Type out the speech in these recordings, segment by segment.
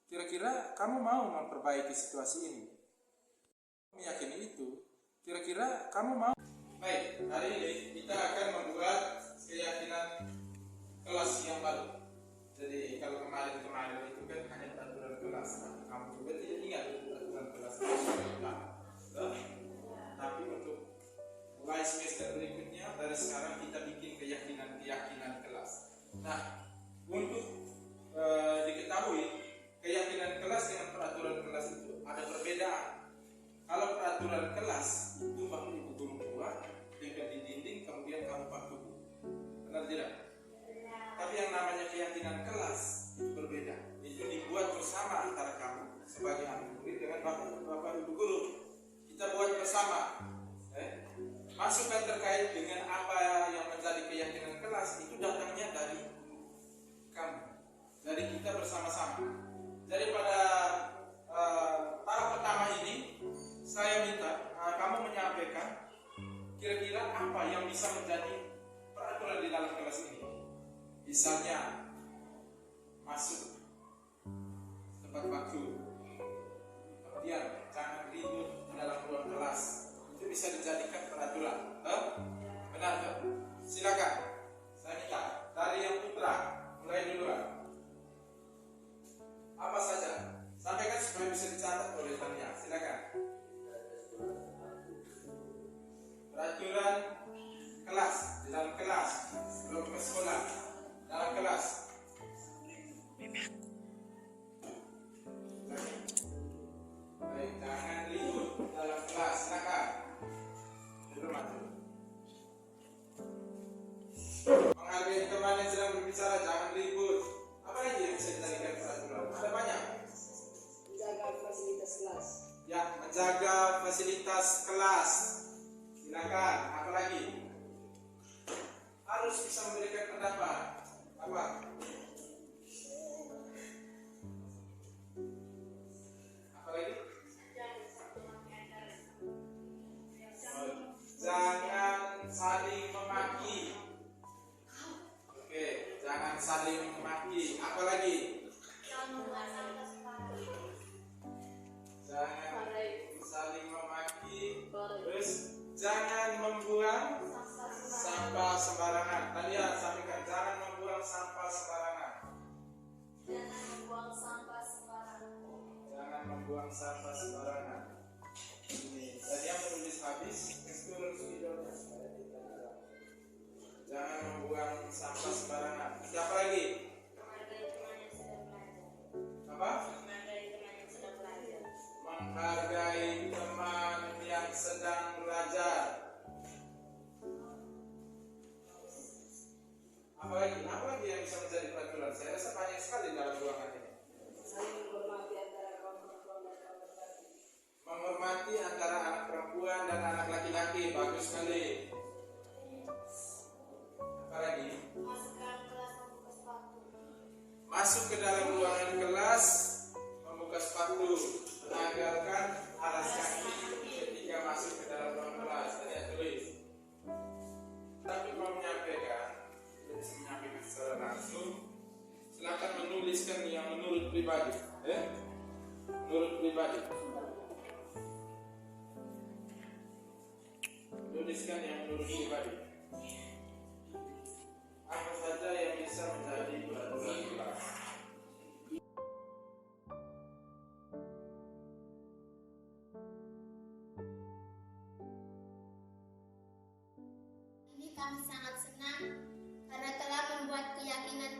Kira-kira kamu mau memperbaiki situasi ini? Meyakini itu, kira-kira kamu mau? Baik, hari ini kita akan membuat keyakinan kelas yang baru. Jadi kalau kemarin-kemarin itu kan hanya peraturan kelas, kamu juga tidak ingat peraturan kelas itu. Tapi untuk mulai semester berikutnya, dari sekarang kita bikin keyakinan kelas. Nah, untuk diketahui keyakinan kelas dengan peraturan kelas itu ada perbedaan. Kalau peraturan kelas itu baku ibu guru buat, tempel di dinding, kemudian kamu pakai buku. Benar tidak? Tapi yang namanya keyakinan kelas itu berbeda. Itu dibuat bersama antara kamu sebagai anak murid dengan bapak ibu guru. Kita buat bersama. Masukan terkait dengan apa yang menjadi keyakinan kelas itu datangnya dari kamu, dari kita bersama-sama. Jadi pada tahap pertama ini saya minta kamu menyampaikan kira-kira apa yang bisa menjadi peraturan di dalam kelas ini. Misalnya masuk tempat waktu, kemudian jangan ribut di dalam ruang kelas. Itu bisa dijadikan peraturan. Benar tak? Silakan. Saya minta dari yang putra mulai duluan. Apa saja? Sampaikan supaya bisa dicatat oleh Tania. Silakan. Peraturan kelas di dalam kelas, belum ke sekolah, dalam kelas. Baik, jangan ribut dalam kelas. Silakan. Menghargai teman yang sedang berbicara, jangan ribut. Apa lagi yang bisa dijadikan peraturan? Ada banyak. Menjaga fasilitas kelas. Ya, menjaga fasilitas kelas. Silakan. Apa lagi? Harus bisa memberikan pendapat. Apa? Apa lagi? Jangan saling memaki. Oke, jangan saling memaki. Apa lagi? Jangan saling memaki. Terus jangan membuang sampah sembarangan. Tadi ya sampaikan, jangan membuang sampah sembarangan. Jangan membuang sampah sembarangan. Jangan membuang sampah sembarangan. Ini tadi yang menulis habis. Jangan membuang sampah sembarangan. Siapa lagi? Menghargai teman yang sedang belajar. Apa? Menghargai teman yang sedang belajar. Menghargai teman yang sedang belajar. Apa lagi yang bisa menjadi peraturan? Saya rasa banyak sekali dalam ruangan ini. Saling menghormati antara kaum perempuan dan kaum laki-laki. Menghormati antara anak perempuan dan anak laki-laki. Bagus sekali. Apa lagi? Masuk ke dalam kelas membuka sepatu. Masuk ke dalam ruangan kelas, membuka sepatu, menanggalkan alas kaki ketika masuk ke dalam ruangan kelas. Tadi tulis. Tapi kalau menyampaikan secara langsung, silakan menuliskan yang menurut pribadi. Menurut pribadi. Tuliskan yang menurut pribadi. Apa saja yang bisa menjadi peraturan kelas? Ini kami sangat senang karena telah membuat keyakinan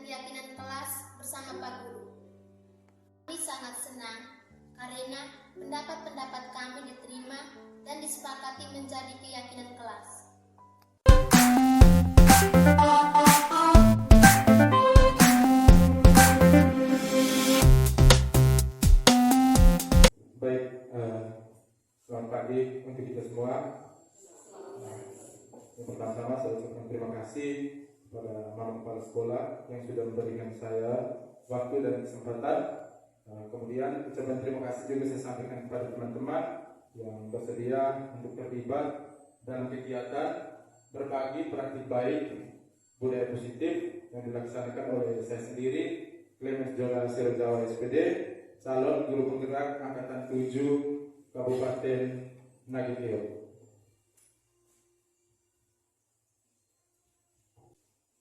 kelas bersama Pak Guru. Kami sangat senang karena pendapat-pendapat kami diterima dan disepakati menjadi keyakinan kelas. Baik, selamat pagi untuk kita semua. Yang pertama-tama saya ucapkan terima kasih kepada Mama Kepala Sekolah yang sudah memberikan saya waktu dan kesempatan. Kemudian ucapan terima kasih juga saya sampaikan kepada teman-teman yang bersedia untuk terlibat dalam kegiatan berbagi praktik baik budaya positif yang dilaksanakan oleh saya sendiri, Clemens Jola Sero Jawa SPD, calon guru penggerak angkatan 7 Kabupaten Nagitio.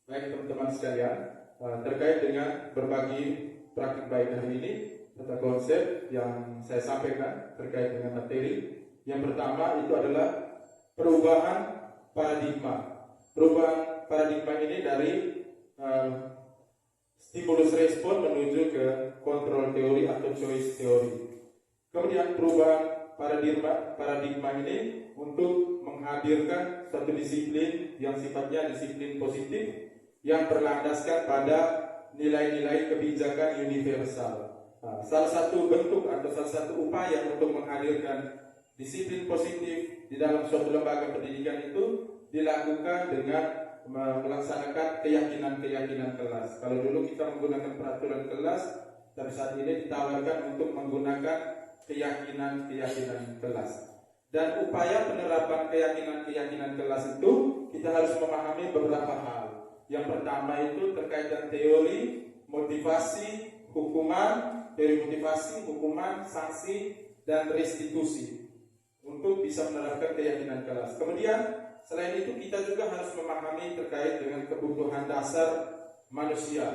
Baik teman-teman sekalian, terkait dengan berbagi praktik baik hari ini atau konsep yang saya sampaikan terkait dengan materi. Yang pertama itu adalah perubahan paradigma. Perubahan paradigma ini dari stimulus respon menuju ke kontrol teori atau choice teori. Kemudian perubahan paradigma ini untuk menghadirkan satu disiplin yang sifatnya disiplin positif yang berlandaskan pada nilai-nilai kebijakan universal. Salah satu bentuk atau salah satu upaya untuk menghadirkan disiplin positif di dalam suatu lembaga pendidikan itu dilakukan dengan melaksanakan keyakinan-keyakinan kelas. Kalau dulu kita menggunakan peraturan kelas, tapi saat ini ditawarkan untuk menggunakan keyakinan-keyakinan kelas. Dan upaya penerapan keyakinan-keyakinan kelas itu kita harus memahami beberapa hal. Yang pertama itu terkait dengan teori, motivasi, hukuman, teori motivasi, hukuman, sanksi, dan restitusi untuk bisa menerapkan keyakinan kelas. Kemudian selain itu kita juga harus memahami terkait dengan kebutuhan dasar manusia.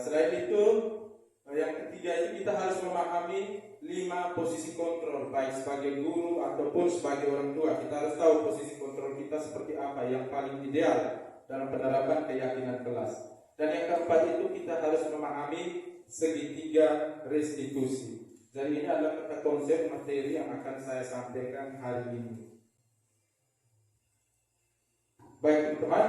Selain itu yang ketiga itu kita harus memahami 5 posisi kontrol baik sebagai guru ataupun sebagai orang tua. Kita harus tahu posisi kontrol kita seperti apa yang paling ideal dalam penerapan keyakinan kelas. Dan yang keempat itu kita harus memahami segitiga restitusi. Jadi ini adalah konsep materi yang akan saya sampaikan hari ini. Baik teman-teman,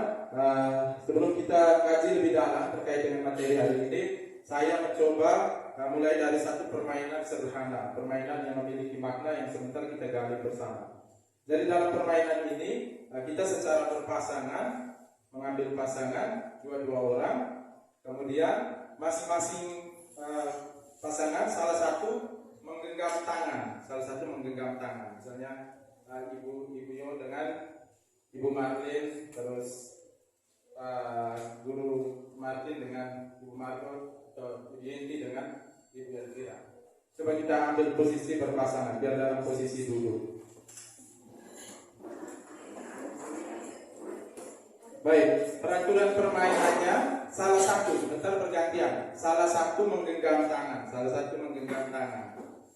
sebelum kita kaji lebih dalam terkait dengan materi hari ini, saya mencoba mulai dari satu permainan sederhana, permainan yang memiliki makna yang sebentar kita gali bersama. Jadi dalam permainan ini kita secara berpasangan mengambil pasangan dua orang, kemudian masing-masing pasangan salah satu menggenggam tangan, misalnya Ibu Yo dengan Ibu Marlin, terus Guru Martin dengan Ibu Margot atau Ibu Yenti dengan Ibu Elvira. Coba kita ambil posisi berpasangan, biar dalam posisi duduk. Baik, peraturan permainannya salah satu, sebentar bergantian. Salah satu menggenggam tangan.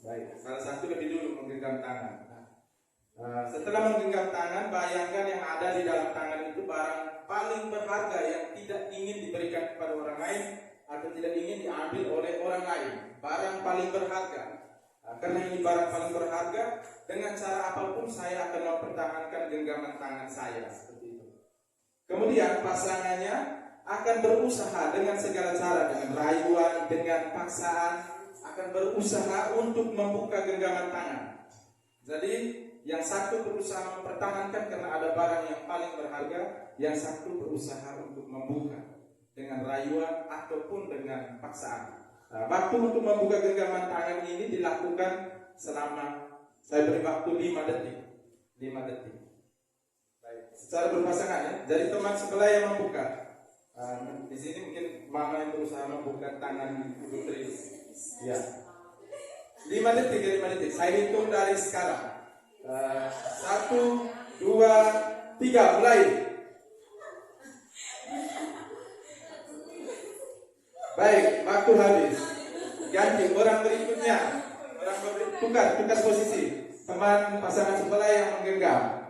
Baik, salah satu lebih dulu menggenggam tangan. Setelah menggenggam tangan, bayangkan yang ada di dalam tangan itu barang paling berharga yang tidak ingin diberikan kepada orang lain atau tidak ingin diambil oleh orang lain. Barang paling berharga. Karena ini barang paling berharga, dengan cara apapun saya akan mempertahankan genggaman tangan saya. Kemudian pasangannya akan berusaha dengan segala cara, dengan rayuan, dengan paksaan, akan berusaha untuk membuka genggaman tangan. Jadi yang satu berusaha mempertahankan karena ada barang yang paling berharga, yang satu berusaha untuk membuka dengan rayuan ataupun dengan paksaan. Waktu untuk membuka genggaman tangan ini dilakukan selama, saya beri waktu 5 detik. Secara berpasangan ya. Jadi teman sebelah yang membuka. Di sini mungkin mama yang berusaha membuka tangan putri. Ya. 5 detik. Saya hitung dari sekarang. 1, 2, 3, mulai. Baik, waktu habis. Ganti orang berikutnya. Tukar posisi. Teman pasangan sebelah yang menggenggam.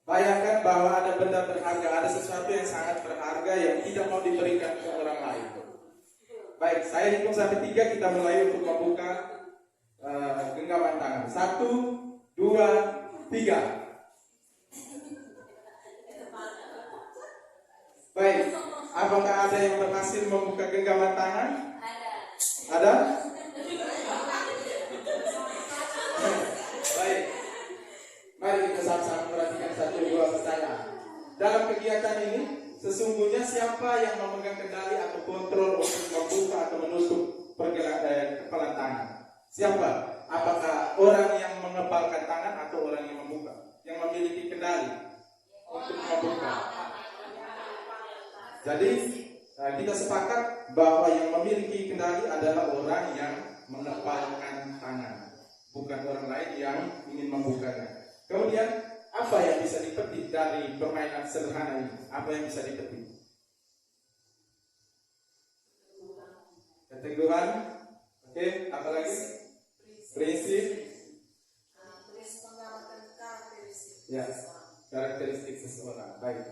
Bayangkan bahwa ada benda berharga, ada sesuatu yang sangat berharga yang tidak mau diberikan ke orang lain. Baik, saya hitung sampai 3, kita mulai untuk membuka genggaman tangan. 1, 2, 3. Baik, apakah ada yang berhasil membuka genggaman tangan? Ada? Baik. Mari kita sama-sama perhatikan 1, 2 pertanyaan. Dalam kegiatan ini, sesungguhnya siapa yang memegang kendali atau kontrol untuk membuka atau menutup kepalan tangan? Siapa? Apakah orang yang mengepalkan tangan atau orang yang membuka? Yang memiliki kendali untuk membuka. Jadi kita sepakat bahwa yang memiliki kendali adalah orang yang mengepalkan tangan, bukan orang lain yang ingin membukanya. Kemudian apa yang bisa dipetik dari permainan sederhana ini? Apa yang bisa dipetik? Keteguhan, oke, apa lagi? Prinsip, ya, karakteristik seseorang. Baik,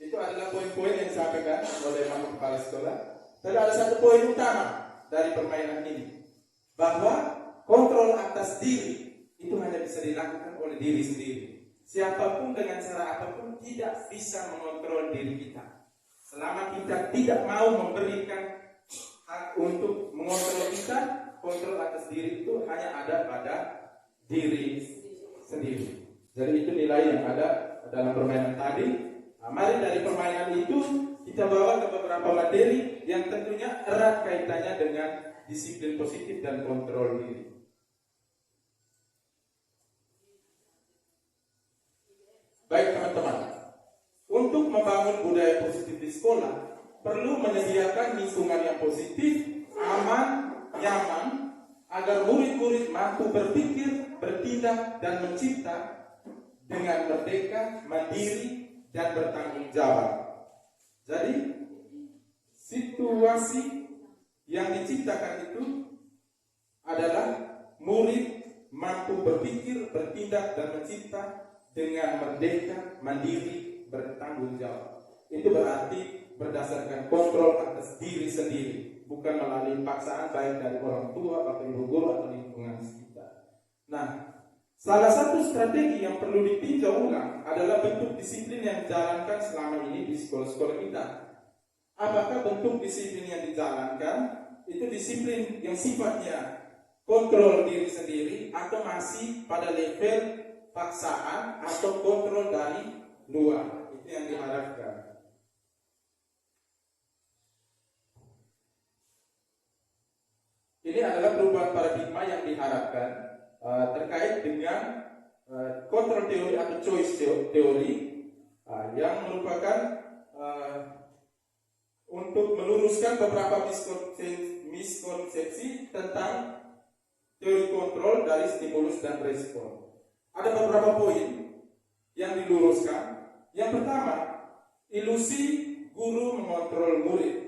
itu adalah poin-poin yang disampaikan oleh Mama Kepala Sekolah. Tapi ada satu poin utama dari permainan ini, bahwa kontrol atas diri itu hanya bisa dilakukan oleh diri sendiri. Siapapun dengan cara apapun tidak bisa mengontrol diri kita. Selama kita tidak mau memberikan hak untuk mengontrol kita, kontrol atas diri itu hanya ada pada diri sendiri. Jadi itu nilai yang ada dalam permainan tadi. Nah, mari dari permainan itu kita bawa ke beberapa materi yang tentunya erat kaitannya dengan disiplin positif dan kontrol diri. Baik teman-teman, untuk membangun budaya positif di sekolah perlu menyediakan lingkungan yang positif, aman, nyaman, agar murid-murid mampu berpikir, bertindak, dan mencipta dengan merdeka, mandiri, dan bertanggung jawab. Jadi, situasi yang diciptakan itu adalah murid mampu berpikir, bertindak, dan mencipta dengan merdeka, mandiri, bertanggung jawab. Itu berarti berdasarkan kontrol atas diri sendiri, bukan melalui paksaan baik dari orang tua atau ibu guru atau lingkungan sekitar. Nah, salah satu strategi yang perlu ditinjau ulang adalah bentuk disiplin yang dijalankan selama ini di sekolah-sekolah kita. Apakah bentuk disiplin yang dijalankan itu disiplin yang sifatnya kontrol diri sendiri, atau masih pada level paksaan atau kontrol dari luar? Itu yang diharapkan. Ini adalah perubahan paradigma yang diharapkan terkait dengan kontrol teori atau choice teori yang merupakan untuk meluruskan beberapa miskonsepsi tentang teori kontrol dari stimulus dan respon. Ada beberapa poin yang diluruskan. Yang pertama, ilusi guru mengontrol murid.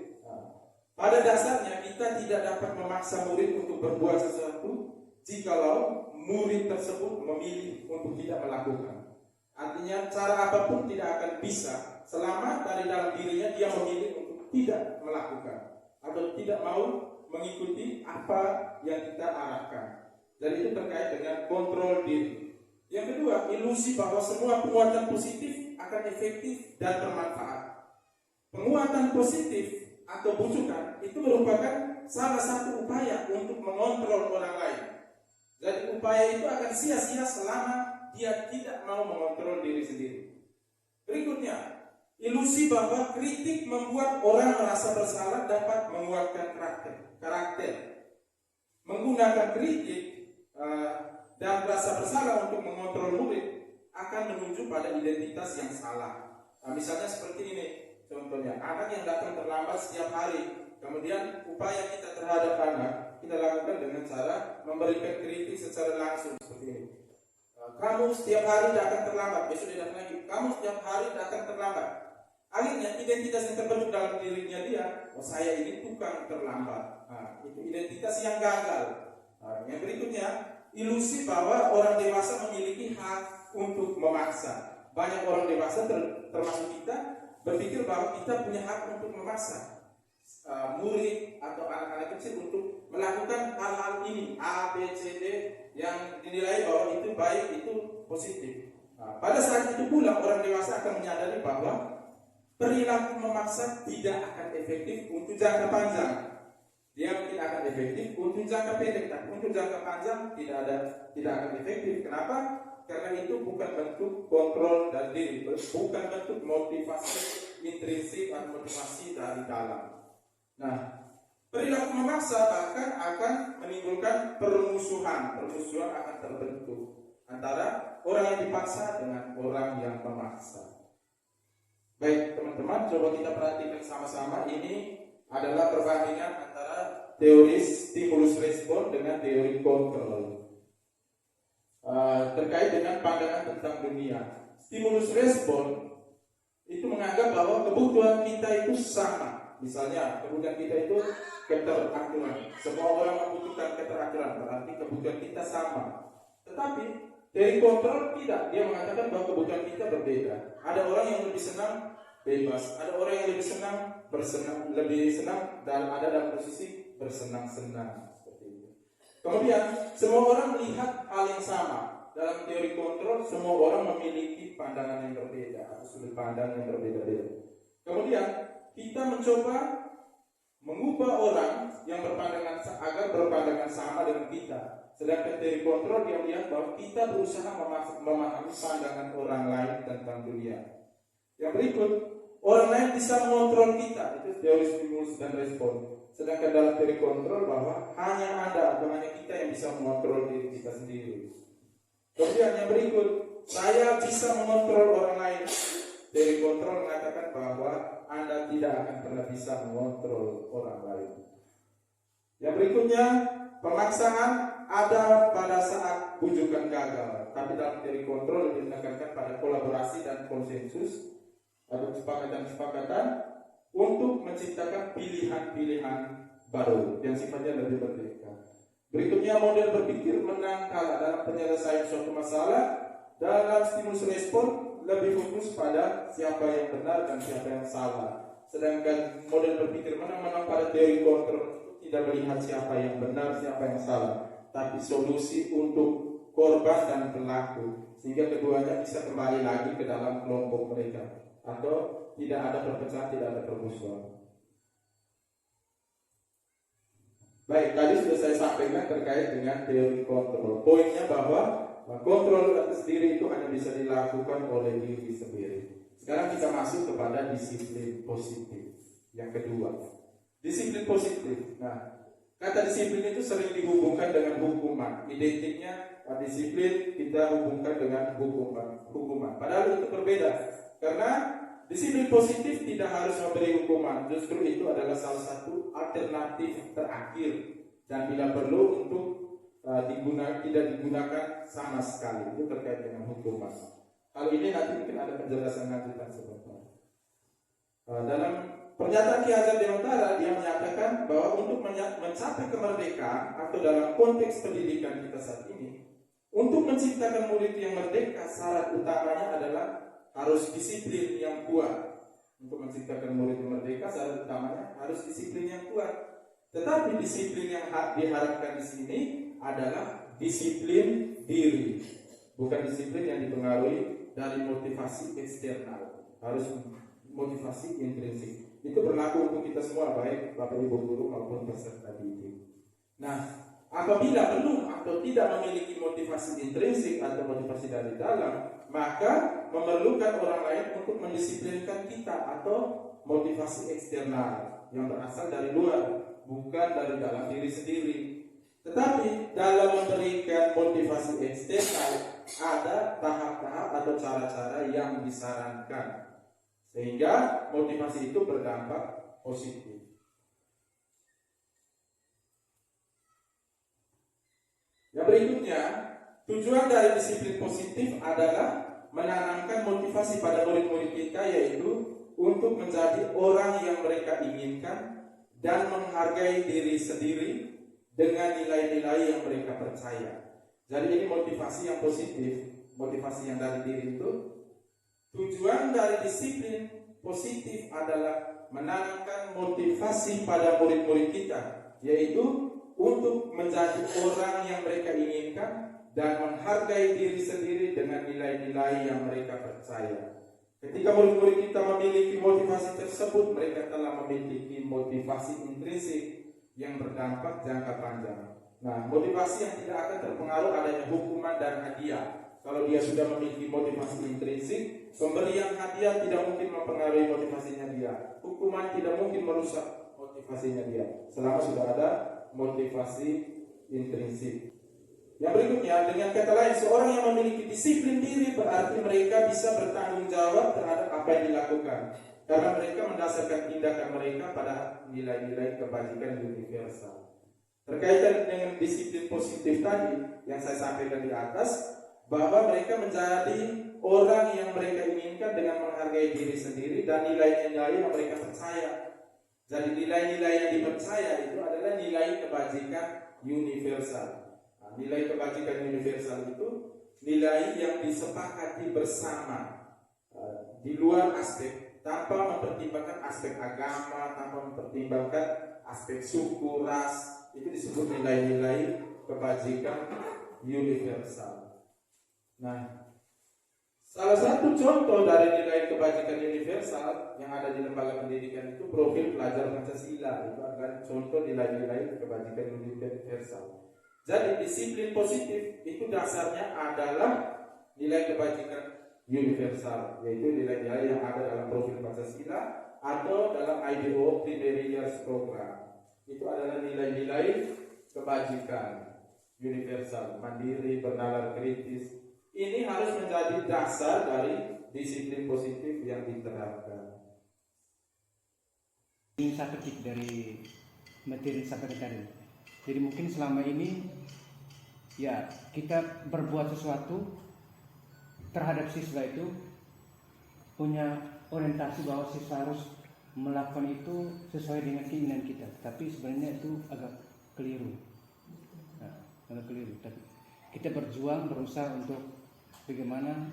Pada dasarnya kita tidak dapat memaksa murid untuk berbuat sesuatu jikalau murid tersebut memilih untuk tidak melakukan. Artinya cara apapun tidak akan bisa selama dari dalam dirinya dia memilih untuk tidak melakukan atau tidak mau mengikuti apa yang kita arahkan. Jadi itu terkait dengan kontrol diri. Yang kedua, ilusi bahwa semua penguatan positif akan efektif dan bermanfaat. Penguatan positif atau bujukan itu merupakan salah satu upaya untuk mengontrol orang lain. Jadi upaya itu akan sia-sia selama dia tidak mau mengontrol diri sendiri. Berikutnya, ilusi bahwa kritik membuat orang merasa bersalah dapat menguatkan karakter. Menggunakan kritik dan rasa bersalah untuk mengontrol murid akan menuju pada identitas yang salah. Nah, misalnya seperti ini contohnya, anak yang datang terlambat setiap hari, kemudian upaya kita terhadap anak kita lakukan dengan cara memberikan kritik secara langsung seperti ini. Kamu setiap hari datang terlambat, besok dia datang lagi, kamu setiap hari datang terlambat. Akhirnya identitas yang terbentuk dalam dirinya dia, oh saya ini tukang terlambat. Nah, itu identitas yang gagal. Yang berikutnya, ilusi bahwa orang dewasa memiliki hak untuk memaksa. Banyak orang dewasa termasuk kita berpikir bahwa kita punya hak untuk memaksa murid atau anak-anak kecil untuk melakukan hal-hal ini A, B, C, D yang dinilai bahwa itu baik, itu positif. Pada saat itu pula orang dewasa akan menyadari bahwa perilaku memaksa tidak akan efektif untuk jangka panjang. Dia mungkin akan efektif untuk jangka pendek, tapi untuk jangka panjang tidak akan efektif. Kenapa? Karena itu bukan bentuk kontrol dari diri, bukan bentuk motivasi intrinsik atau motivasi dari dalam. Nah, perilaku memaksa bahkan akan menimbulkan permusuhan. Permusuhan akan terbentuk antara orang yang dipaksa dengan orang yang memaksa. Baik teman-teman, coba kita perhatikan sama-sama. Ini adalah perbandingan antara teori stimulus respon dengan teori kontrol. Terkait dengan pandangan tentang dunia. Stimulus respon itu menganggap bahwa kebutuhan kita itu sama. Misalnya kebutuhan kita itu keteraturan. Semua orang membutuhkan keteraturan, berarti kebutuhan kita sama. Tetapi teori kontrol tidak. Dia mengatakan bahwa kebutuhan kita berbeda. Ada orang yang lebih senang bebas, ada orang yang lebih senang dan ada dalam posisi bersenang-senang seperti itu. Kemudian semua orang melihat hal yang sama. Dalam teori kontrol semua orang memiliki pandangan yang berbeda atau sudut pandang yang berbeda-beda. Kemudian kita mencoba mengubah orang yang agar berpandangan sama dengan kita. Sedangkan teori kontrol dia melihat bahwa kita berusaha memahami pandangan orang lain tentang dunia. Yang berikut, orang lain bisa mengontrol kita, itu teori stimulus dan respon. Sedangkan dalam teori kontrol bahwa hanya Anda atau hanya kita yang bisa mengontrol diri kita sendiri. Kemudian yang berikut, saya bisa mengontrol orang lain. Teori kontrol mengatakan bahwa Anda tidak akan pernah bisa mengontrol orang lain. Yang berikutnya, pemaksaan ada pada saat bujukan gagal. Tapi dalam teori kontrol lebih menekankan pada kolaborasi dan konsensus. Ada kesepakatan untuk menciptakan pilihan-pilihan baru yang sifatnya lebih merdeka. Berikutnya model berpikir menang kalah dalam penyelesaian suatu masalah. Dalam stimulus respon lebih fokus pada siapa yang benar dan siapa yang salah. Sedangkan model berpikir menang pada teori kontrol tidak melihat siapa yang benar, siapa yang salah, tapi solusi untuk korban dan pelaku, sehingga keduanya bisa kembali lagi ke dalam kelompok mereka. Atau tidak ada perpecahan, tidak ada permusuhan. Baik, tadi sudah saya sampaikan terkait dengan teori kontrol. Poinnya bahwa kontrol atas diri itu hanya bisa dilakukan oleh diri sendiri. Sekarang kita masuk kepada disiplin positif. Yang kedua, disiplin positif. Nah, kata disiplin itu sering dihubungkan dengan hukuman. Identiknya disiplin kita hubungkan dengan hukuman. Padahal itu berbeda. Karena disiplin positif tidak harus memberi hukuman. Justru itu adalah salah satu alternatif terakhir dan bila perlu untuk tidak digunakan sama sekali. Itu terkait dengan hukuman. Hal ini nanti mungkin ada penjelasan lanjutan sebentar. Dalam pernyataan Ki Hajar Dewantara dia menyatakan bahwa untuk mencapai kemerdekaan atau dalam konteks pendidikan kita saat ini, untuk menciptakan murid yang merdeka, syarat utamanya adalah harus disiplin yang kuat. Untuk menciptakan murid yang merdeka, syarat utamanya harus disiplin yang kuat. Tetapi disiplin yang diharapkan di sini adalah disiplin diri, bukan disiplin yang dipengaruhi dari motivasi eksternal. Harus motivasi intrinsik. Itu berlaku untuk kita semua, baik Bapak Ibu guru maupun peserta didik. Nah, apabila belum atau tidak memiliki motivasi intrinsik atau motivasi dari dalam, maka memerlukan orang lain untuk mendisiplinkan kita atau motivasi eksternal yang berasal dari luar, bukan dari dalam diri sendiri. Tetapi dalam memberikan motivasi eksternal ada tahap-tahap atau cara-cara yang disarankan sehingga motivasi itu berdampak positif. Yang berikutnya, tujuan dari disiplin positif adalah menanamkan motivasi pada murid-murid kita, yaitu untuk menjadi orang yang mereka inginkan dan menghargai diri sendiri dengan nilai-nilai yang mereka percaya. Jadi ini motivasi yang positif, motivasi yang dari diri itu. Tujuan dari disiplin positif adalah menanamkan motivasi pada murid-murid kita, yaitu untuk menjadi orang yang mereka inginkan dan menghargai diri sendiri dengan nilai-nilai yang mereka percaya. Ketika murid-murid kita memiliki motivasi tersebut, mereka telah memiliki motivasi intrinsik yang berdampak jangka panjang. Nah, motivasi yang tidak akan terpengaruh adanya hukuman dan hadiah. Kalau dia sudah memiliki motivasi intrinsik, pemberian hadiah tidak mungkin mempengaruhi motivasinya dia. Hukuman tidak mungkin merusak motivasinya dia selama sudah ada motivasi intrinsik. Yang berikutnya, dengan kata lain, seorang yang memiliki disiplin diri berarti mereka bisa bertanggung jawab terhadap apa yang dilakukan, karena mereka mendasarkan tindakan mereka pada nilai-nilai kebajikan universal. Terkaitan dengan disiplin positif tadi yang saya sampaikan di atas, bahwa mereka menjadi orang yang mereka inginkan dengan menghargai diri sendiri dan nilai-nilai yang mereka percaya. Jadi nilai-nilai yang dipercaya itu adalah nilai kebajikan universal. Nah, nilai kebajikan universal itu nilai yang disepakati bersama, di luar aspek, tanpa mempertimbangkan aspek agama, tanpa mempertimbangkan aspek suku, ras. Itu disebut nilai-nilai kebajikan universal. Nah, salah satu contoh dari nilai kebajikan universal yang ada di lembaga pendidikan itu profil pelajar Pancasila. Itu adalah contoh nilai-nilai kebajikan universal. Jadi disiplin positif itu dasarnya adalah nilai kebajikan universal, yaitu nilai-nilai yang ada dalam profil Pancasila atau dalam IDO Primary Years Program. Itu adalah nilai-nilai kebajikan universal, mandiri, bernalar kritis. Ini harus menjadi dasar dari disiplin positif yang diterapkan. Ini saya petik dari materi yang sampai tadi. Jadi mungkin selama ini ya kita berbuat sesuatu terhadap siswa itu punya orientasi bahwa siswa harus melakukan itu sesuai dengan keinginan kita, tapi sebenarnya itu agak keliru. Agak keliru. Tapi kita berjuang, berusaha untuk bagaimana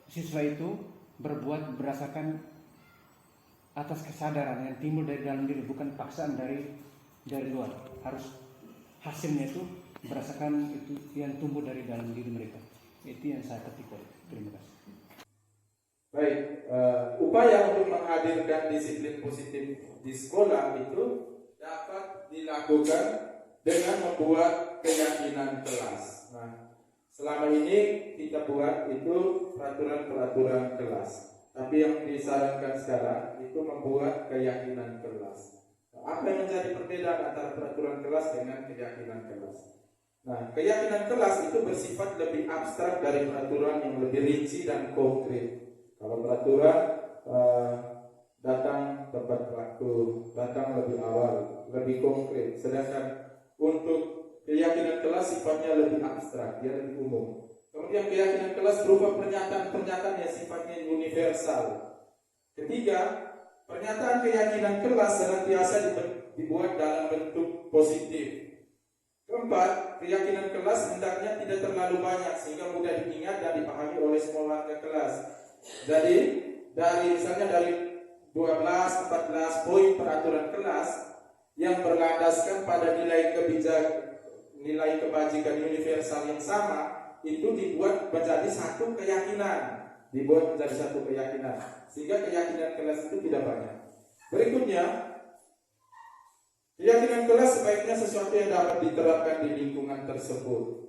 siswa itu berbuat berdasarkan atas kesadaran yang timbul dari dalam diri, bukan paksaan dari luar. Harus hasilnya itu berdasarkan itu yang tumbuh dari dalam diri mereka. Itu yang saya ketik. Terima kasih. Baik, upaya untuk menghadirkan disiplin positif di sekolah itu dapat dilakukan dengan membuat keyakinan kelas. Nah, selama ini kita buat itu peraturan-peraturan kelas. Tapi yang disarankan sekarang itu membuat keyakinan kelas. Apa yang menjadi perbedaan antara peraturan kelas dengan keyakinan kelas? Nah, keyakinan kelas itu bersifat lebih abstrak dari peraturan yang lebih rinci dan konkret. Kalau peraturan datang tepat waktu, datang lebih awal, lebih konkret. Sedangkan untuk keyakinan kelas sifatnya lebih abstrak, dia lebih umum. Kemudian keyakinan kelas berupa pernyataan-pernyataan yang sifatnya universal. Ketiga, pernyataan keyakinan kelas senantiasa dibuat dalam bentuk positif. Keempat, keyakinan kelas hendaknya tidak terlalu banyak sehingga mudah diingat dan dipahami oleh semua warga kelas. Jadi dari 12, 14 poin peraturan kelas yang berlandaskan pada nilai kebajikan universal yang sama itu dibuat menjadi satu keyakinan, sehingga keyakinan kelas itu tidak banyak. Berikutnya, keyakinan kelas sebaiknya sesuatu yang dapat diterapkan di lingkungan tersebut.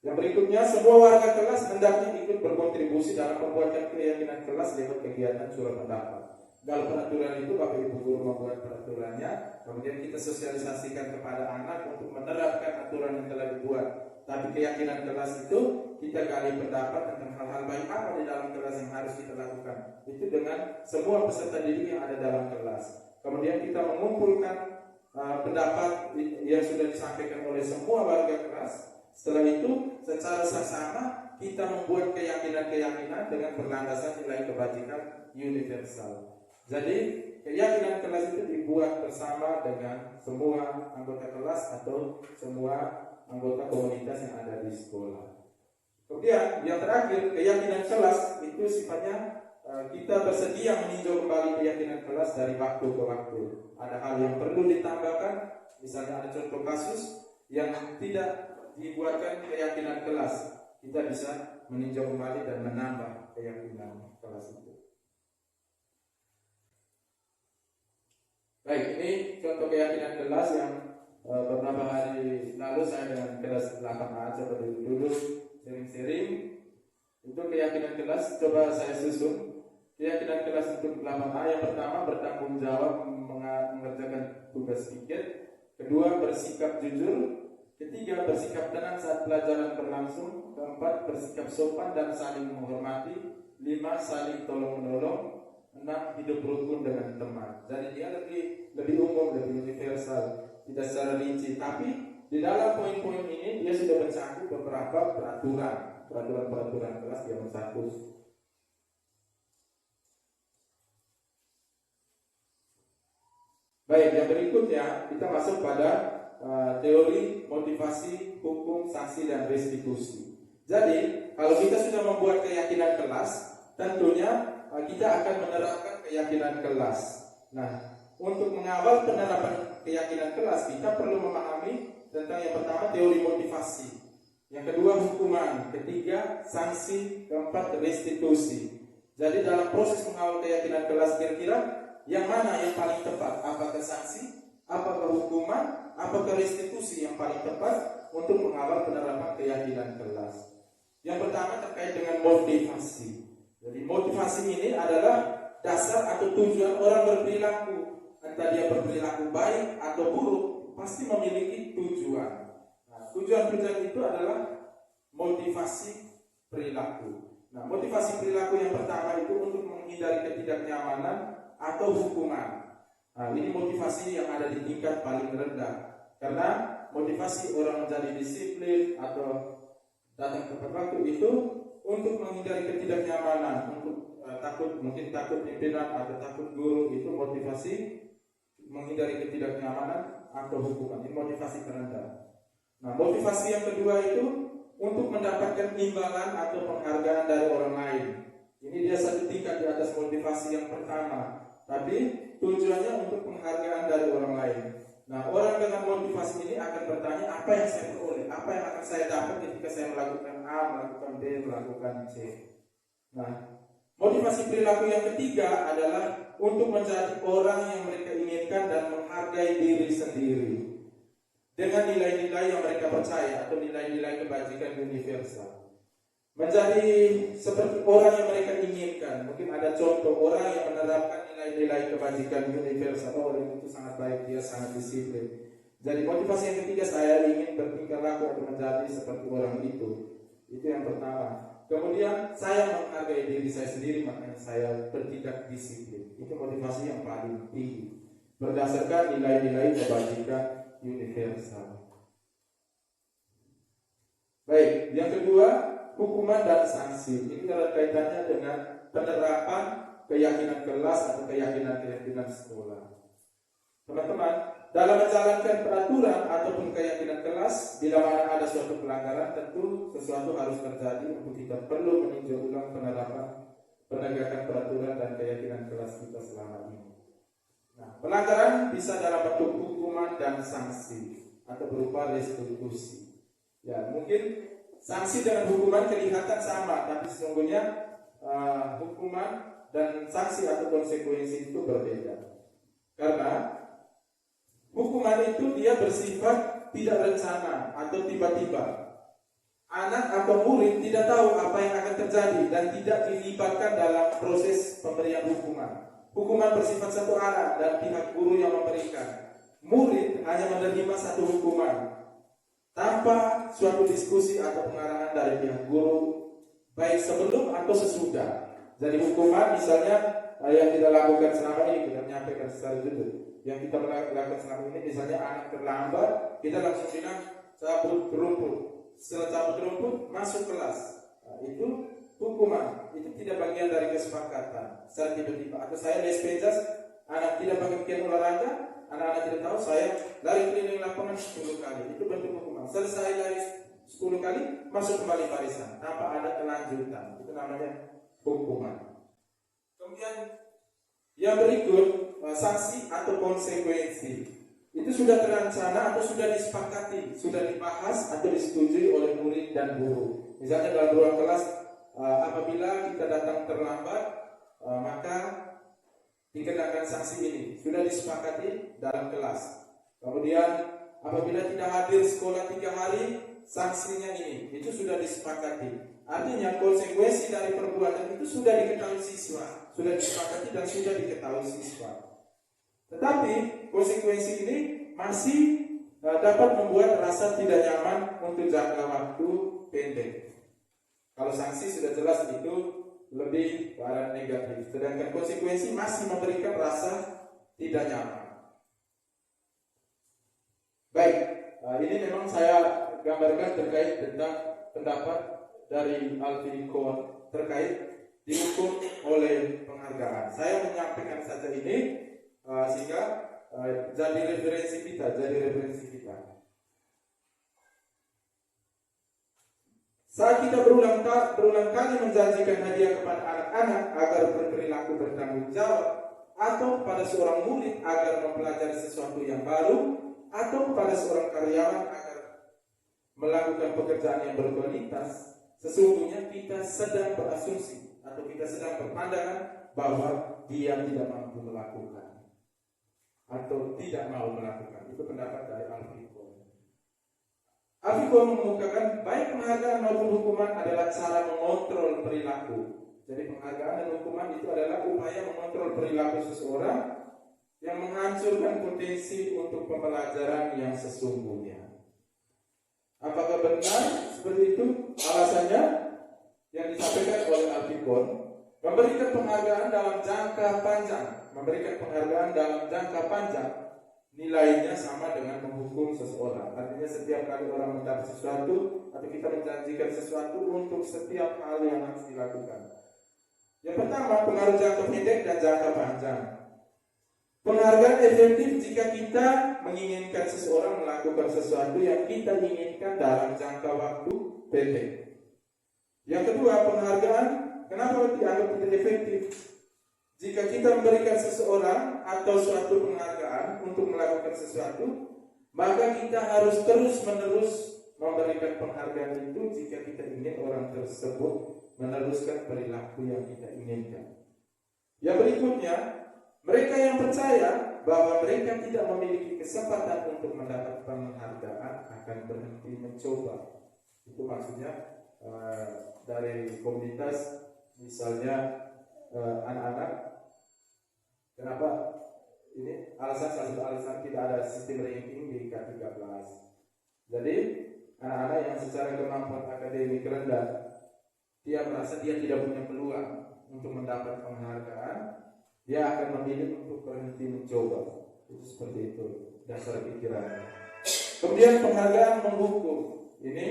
Yang berikutnya, semua warga kelas hendaknya ikut berkontribusi dalam pembuatan keyakinan kelas lewat kegiatan surat pendapat. Dalam peraturan itu Bapak Ibu guru membuat peraturannya, kemudian kita sosialisasikan kepada anak untuk menerapkan aturan yang telah dibuat. Tapi keyakinan kelas itu kita gali pendapat tentang hal-hal baik apa di dalam kelas yang harus kita lakukan. Itu dengan semua peserta didik yang ada dalam kelas. Kemudian kita mengumpulkan pendapat yang sudah disampaikan oleh semua warga kelas. Setelah itu secara seksama kita membuat keyakinan-keyakinan dengan berlandaskan nilai kebajikan universal. Jadi keyakinan kelas itu dibuat bersama dengan semua anggota kelas atau semua anggota komunitas yang ada di sekolah. Kemudian yang terakhir, keyakinan kelas itu sifatnya kita bersedia meninjau kembali keyakinan kelas dari waktu ke waktu. Ada hal yang perlu ditambahkan, misalnya ada contoh kasus yang tidak dibuatkan keyakinan kelas, kita bisa meninjau kembali dan menambah keyakinan kelas itu. Baik, ini contoh keyakinan kelas yang beberapa hari lalu saya dengan kelas 8A coba duduk sering-sering. Itu keyakinan kelas, coba saya susun. Keyakinan kelas untuk 8A yang pertama bertanggung jawab mengerjakan tugas pikir. Kedua, bersikap jujur. Ketiga, bersikap tenang saat pelajaran berlangsung. Keempat, bersikap sopan dan saling menghormati. 5, saling tolong-menolong. 6, 6. Hidup rukun dengan teman. Jadi dia lebih umum, lebih universal, tidak secara rinci. Tapi di dalam poin-poin ini dia sudah mencakup beberapa peraturan kelas yang mencakup. Baik, yang berikutnya kita masuk pada teori motivasi, hukum, sanksi, dan restitusi. Jadi, kalau kita sudah membuat keyakinan kelas, tentunya kita akan menerapkan keyakinan kelas. Nah, untuk mengawal penerapan keyakinan kelas, kita perlu memahami tentang yang pertama teori motivasi, yang kedua hukuman, ketiga sanksi, keempat restitusi. Jadi dalam proses mengawal keyakinan kelas, kira-kira yang mana yang paling tepat? Apakah sanksi, apakah hukuman, apakah restitusi yang paling tepat untuk mengawal penerapan keyakinan kelas? Yang pertama terkait dengan motivasi. Jadi motivasi ini adalah dasar atau tujuan orang berperilaku. Entah dia berperilaku baik atau buruk, pasti memiliki tujuan. Nah, tujuan-tujuan itu adalah motivasi perilaku. Nah, motivasi perilaku yang pertama itu untuk menghindari ketidaknyamanan atau hukuman. Nah, ini motivasi yang ada di tingkat paling rendah. Karena motivasi orang menjadi disiplin atau datang tepat waktu itu untuk menghindari ketidaknyamanan, untuk mungkin takut pimpinan atau takut guru, itu motivasi menghindari ketidaknyamanan atau hukuman. Ini motivasi terendah. Nah, motivasi yang kedua itu untuk mendapatkan imbalan atau penghargaan dari orang lain. Ini dia satu tingkat di atas motivasi yang pertama, tapi tujuannya untuk penghargaan dari orang lain. Nah, orang dengan motivasi ini akan bertanya, apa yang saya peroleh, apa yang akan saya dapat ketika saya melakukan A, melakukan B, melakukan C. Nah, motivasi perilaku yang ketiga adalah untuk menjadi orang yang mereka inginkan dan menghargai diri sendiri dengan nilai-nilai yang mereka percaya atau nilai-nilai kebajikan universal. Menjadi seperti orang yang mereka inginkan. Mungkin ada contoh orang yang menerapkan nilai-nilai kebajikan universal. Oh, orang itu sangat baik, dia sangat disiplin. Jadi motivasi yang ketiga, saya ingin bertingkah laku atau menjadi seperti orang itu. Itu yang pertama. Kemudian saya menghargai diri saya sendiri, makanya saya bertindak disiplin. Itu motivasi yang paling tinggi berdasarkan nilai-nilai kebajikan universal. Baik, yang kedua, hukuman dan sanksi. Ini ada kaitannya dengan penerapan keyakinan kelas atau keyakinan sekolah. Teman-teman, dalam menjalankan peraturan ataupun keyakinan kelas, bila mana ada suatu pelanggaran, tentu sesuatu harus terjadi untuk kita perlu meninjau ulang penerapan penegakan peraturan dan keyakinan kelas kita selama ini. Nah, pelanggaran bisa dalam bentuk hukuman dan sanksi atau berupa restitusi. Ya, mungkin sanksi dengan hukuman kelihatan sama, tapi sesungguhnya hukuman dan sanksi atau konsekuensi itu berbeda. Karena hukuman itu dia bersifat tidak rencana atau tiba-tiba. Anak atau murid tidak tahu apa yang akan terjadi dan tidak dilibatkan dalam proses pemberian hukuman. Hukuman bersifat satu arah dan pihak guru yang memberikan. Murid hanya menerima satu hukuman tanpa suatu diskusi atau pengarahan dari pihak guru, baik sebelum atau sesudah. Jadi hukuman misalnya yang kita lakukan selama ini, kita menyampaikan secara jujur. Yang kita lakukan selama ini, misalnya anak terlambat, kita langsung bilang cabut rumput. Setelah cabut rumput, masuk kelas. Nah, itu hukuman. Itu tidak bagian dari kesepakatan. Secara tiba-tiba. Atau saya les penjas, anak tidak pakai pakaian olahraga, anak-anak tidak tahu, saya lari keliling lapangan 10 kali. Itu bentuk hukuman. Selesai lari 10 kali, masuk kembali barisan tanpa ada kelanjutan. Itu namanya hukuman. Kemudian yang berikut, sanksi atau konsekuensi. Itu sudah terencana atau sudah disepakati, sudah dibahas atau disetujui oleh murid dan guru. Misalnya dalam ruang kelas, apabila kita datang terlambat, maka dikenakan sanksi ini. Sudah disepakati dalam kelas. Kemudian apabila tidak hadir sekolah 3 hari, sanksinya ini. Itu sudah disepakati. Artinya konsekuensi dari perbuatan itu sudah diketahui siswa, sudah disepakati dan sudah diketahui siswa. Tetapi konsekuensi ini masih dapat membuat rasa tidak nyaman untuk jangka waktu pendek. Kalau sanksi sudah jelas itu lebih ke arah negatif, sedangkan konsekuensi masih memberikan rasa tidak nyaman. Baik, ini memang saya gambarkan terkait tentang pendapat dari Alvin Cohen terkait dihukum oleh penghargaan. Saya menyampaikan saja ini sehingga jadi referensi kita. Saat kita berulang kali menjanjikan hadiah kepada anak-anak agar berperilaku bertanggung jawab, atau kepada seorang murid agar mempelajari sesuatu yang baru, atau kepada seorang karyawan agar melakukan pekerjaan yang berkualitas, sesungguhnya kita sedang berasumsi atau kita sedang berpandangan bahwa dia tidak mampu melakukan atau tidak mau melakukan. Itu pendapat dari Alvin Cohen. Alvin Cohen mengemukakan baik penghargaan maupun hukuman adalah cara mengontrol perilaku. Jadi penghargaan dan hukuman itu adalah upaya mengontrol perilaku seseorang yang menghancurkan potensi untuk pembelajaran yang sesungguhnya. Apakah benar seperti itu? Alasannya yang disampaikan oleh Alvin Cohen, memberikan penghargaan dalam jangka panjang nilainya sama dengan menghukum seseorang. Artinya setiap kali orang mendapat sesuatu atau kita menjanjikan sesuatu untuk setiap hal yang harus dilakukan. Yang pertama, pengaruh jangka pendek dan jangka panjang. Penghargaan efektif jika kita menginginkan seseorang melakukan sesuatu yang kita inginkan dalam jangka waktu pendek. Yang kedua, penghargaan kenapa dianggap tidak efektif? Jika kita memberikan seseorang atau suatu penghargaan untuk melakukan sesuatu, maka kita harus terus-menerus memberikan penghargaan itu jika kita ingin orang tersebut meneruskan perilaku yang kita inginkan. Yang berikutnya, mereka yang percaya bahwa mereka tidak memiliki kesempatan untuk mendapat penghargaan akan berhenti mencoba. Itu maksudnya dari komunitas, misalnya anak-anak. Kenapa? Ini salah satu alasan tidak ada sistem ranking di K13. Jadi anak-anak yang secara kemampuan akademik rendah, dia merasa dia tidak punya peluang untuk mendapat penghargaan, dia akan memilih untuk berhenti mencoba. Itu seperti itu dasar pikirannya. Kemudian penghargaan menghukum. Ini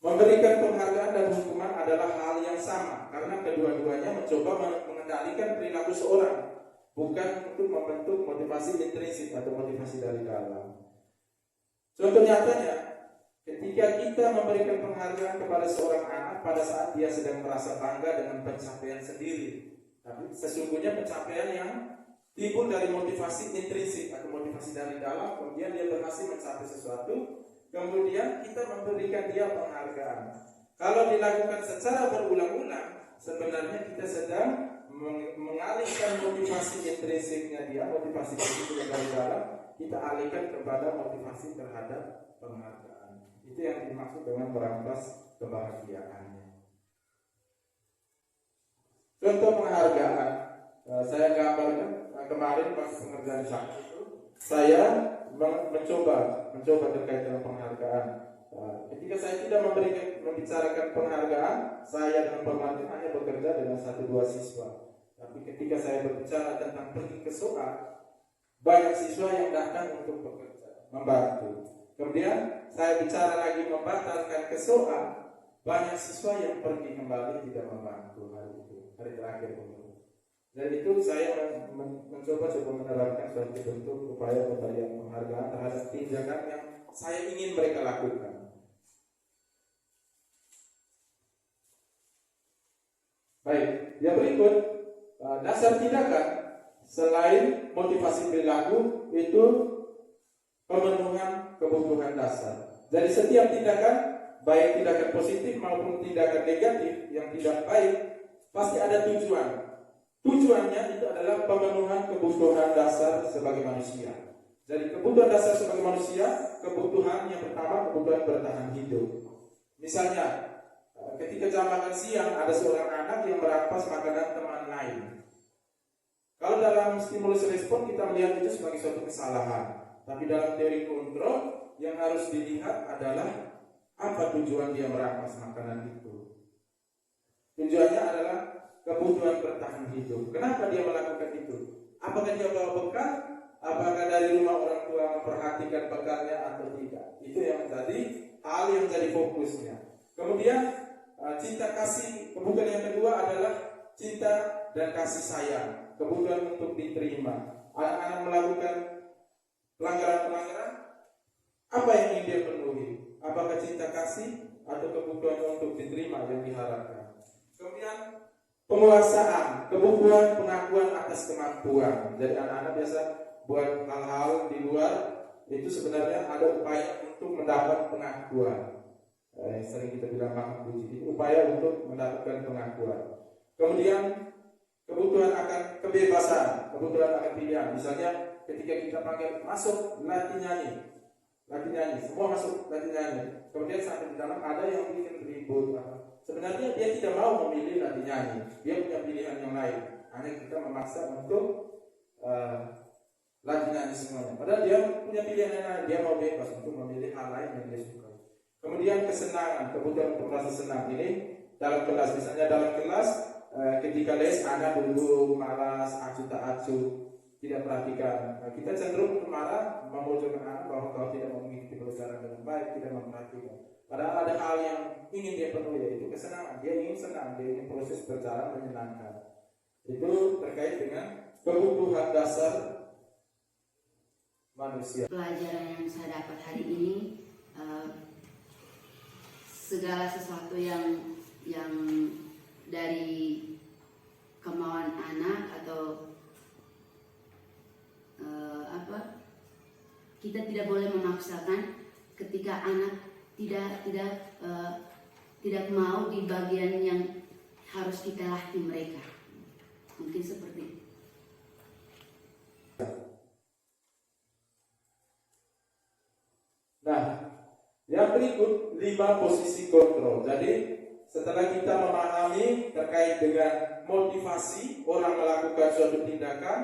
memberikan penghargaan dan hukuman adalah hal yang sama, karena kedua-duanya mencoba mengendalikan perilaku seorang, bukan untuk membentuk motivasi intrinsik atau motivasi dari dalam. Contoh nyatanya, ketika kita memberikan penghargaan kepada seorang anak pada saat dia sedang merasa bangga dengan pencapaian sendiri, tapi sesungguhnya pencapaian yang timbul dari motivasi intrinsik atau motivasi dari dalam, kemudian dia berhasil mencapai sesuatu, kemudian kita memberikan dia penghargaan. Kalau dilakukan secara berulang-ulang, sebenarnya kita sedang mengalihkan motivasi intrinsiknya dia, motivasi yang dari dalam, kita alihkan kepada motivasi terhadap penghargaan. Itu yang dimaksud dengan merampas kebahagiaannya. Contoh penghargaan, saya gambarkan kemarin pas pengerjaan sakit itu, saya mencoba terkait dengan penghargaan. Ketika saya tidak membicarakan penghargaan, saya dan pembantu hanya bekerja dengan 1-2 siswa. Tapi ketika saya berbicara tentang pergi ke SOA, banyak siswa yang datang untuk bekerja, membantu. Kemudian saya bicara lagi membatalkan ke SOA, banyak siswa yang pergi kembali tidak membantu hari terakhir itu. Dan itu saya mencoba menerapkan suatu bentuk upaya pemberian penghargaan terhadap tindakan yang saya ingin mereka lakukan. Baik, yang berikut, dasar tindakan selain motivasi perilaku itu pemenuhan kebutuhan dasar. Jadi setiap tindakan, baik tindakan positif maupun tindakan negatif yang tidak baik, pasti ada tujuan. Tujuannya itu adalah pemenuhan kebutuhan dasar sebagai manusia. Jadi kebutuhan dasar sebagai manusia, kebutuhan yang pertama, kebutuhan bertahan hidup. Misalnya, ketika jam makan siang ada seorang anak yang merampas makanan teman lain. Kalau dalam stimulus respon kita melihat itu sebagai suatu kesalahan. Tapi dalam teori kontrol yang harus dilihat adalah apa tujuan dia merampas makanan itu. Tujuannya adalah kebutuhan bertahan hidup. Kenapa dia melakukan itu? Apakah dia bawa bekal? Apakah dari rumah orang tua memperhatikan bekalnya atau tidak? Itu yang menjadi hal yang jadi fokusnya. Kemudian cinta kasih, kebutuhan yang kedua adalah cinta dan kasih sayang, kebutuhan untuk diterima. Anak-anak melakukan pelanggaran-pelanggaran, apa yang ingin dia penuhi? Apakah cinta kasih atau kebutuhan untuk diterima yang diharapkan? Kemudian penguasaan, kebutuhan pengakuan atas kemampuan. Jadi anak-anak biasa buat hal-hal di luar itu sebenarnya ada upaya untuk mendapat pengakuan. Sering kita bilang makan puji, itu upaya untuk mendapatkan pengakuan. Kemudian kebutuhan akan kebebasan, kebutuhan akan pilihan. Misalnya ketika kita panggil masuk latih nyanyi, semua masuk latih nyanyi. Kemudian sampai di dalam ada yang bikin ribut. Sebenarnya dia tidak mau memilih latih nyanyi, dia punya pilihan yang lain. Hanya kita memaksa untuk latih nyanyi semuanya. Padahal dia punya pilihan yang lain, dia mau bebas untuk memilih hal lain yang dia suka. Kemudian kesenangan, kebutuhan untuk merasa senang. Ini dalam kelas, misalnya dalam kelas ketika les anak dulu malas, acuh tak acuh, tidak perhatikan. Kita cenderung untuk marah, memojokkan anak bahwa kau tidak mengikuti pelajaran dengan baik, tidak memperhatikan. Padahal ada hal yang ingin dia penuhi, yaitu kesenangan. Dia ingin senang, dia ingin proses berjalan menyenangkan. Itu terkait dengan kebutuhan dasar manusia. Pelajaran yang saya dapat hari ini, segala sesuatu yang dari kemauan anak atau kita tidak boleh memaksakan ketika anak tidak mau di bagian yang harus kita latih mereka. Mungkin seperti itu. Nah, yang berikut 5 posisi kontrol. Jadi setelah kita memahami terkait dengan motivasi orang melakukan suatu tindakan,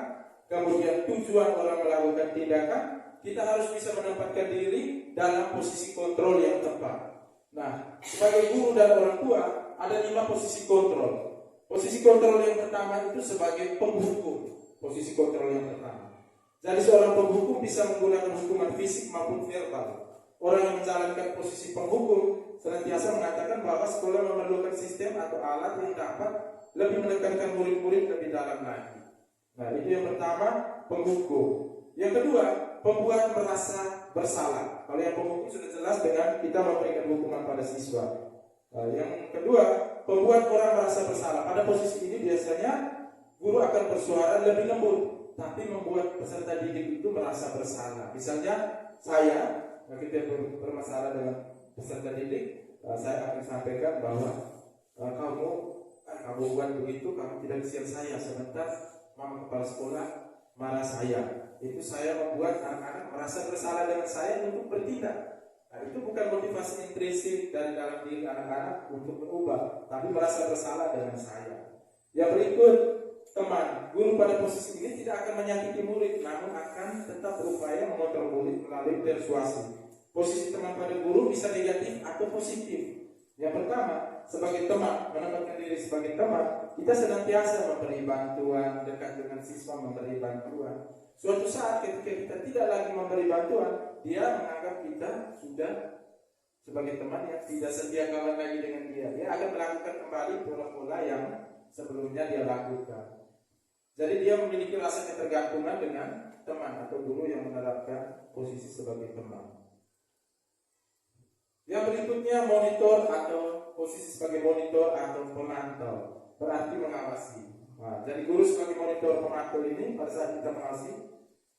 kemudian tujuan orang melakukan tindakan, kita harus bisa menempatkan diri dalam posisi kontrol yang tepat. Nah, sebagai guru dan orang tua ada 5 posisi kontrol. Posisi kontrol yang pertama itu sebagai penghukum. Posisi kontrol yang pertama. Jadi seorang penghukum bisa menggunakan hukuman fisik maupun verbal. Orang yang menjalankan posisi penghukum senantiasa mengatakan bahwa sekolah memerlukan sistem atau alat yang dapat lebih menekankan murid-murid lebih dalam lagi. Nah, itu yang pertama, penghukum. Yang kedua, pembuat merasa bersalah. Kalau yang penghukum sudah jelas dengan kita memberikan hukuman pada siswa. Yang kedua, pembuat orang merasa bersalah. Pada posisi ini biasanya guru akan bersuara lebih lembut, tapi membuat peserta didik itu merasa bersalah. Misalnya saya kita bermasalah dengan peserta didik, saya akan sampaikan bahwa kamu buat begitu, kamu tidak siap saya. Sebentar mama kepala sekolah marah saya. Itu saya membuat anak-anak merasa bersalah dengan saya untuk bertindak. Nah, itu bukan motivasi intrinsik dari dalam diri anak-anak untuk berubah, tapi merasa bersalah dengan saya. Yang berikut, teman. Guru pada posisi ini tidak akan menyakiti murid, namun akan tetap berupaya mengontrol murid melalui persuasi. Posisi teman pada guru bisa negatif atau positif. Yang pertama, sebagai teman, menempatkan diri sebagai teman, kita senantiasa memberi bantuan, dekat dengan siswa memberi bantuan. Suatu saat ketika kita tidak lagi memberi bantuan, dia menganggap kita sudah sebagai teman yang tidak setia kawan lagi dengan dia. Dia akan melakukan kembali pola-pola yang sebelumnya dia lakukan. Jadi dia memiliki rasa ketergantungan dengan teman atau guru yang menerapkan posisi sebagai teman. Yang berikutnya, monitor atau posisi sebagai monitor atau pemantau, berarti mengawasi. Nah, jadi guru sebagai monitor pemantau ini pada saat kita mengawasi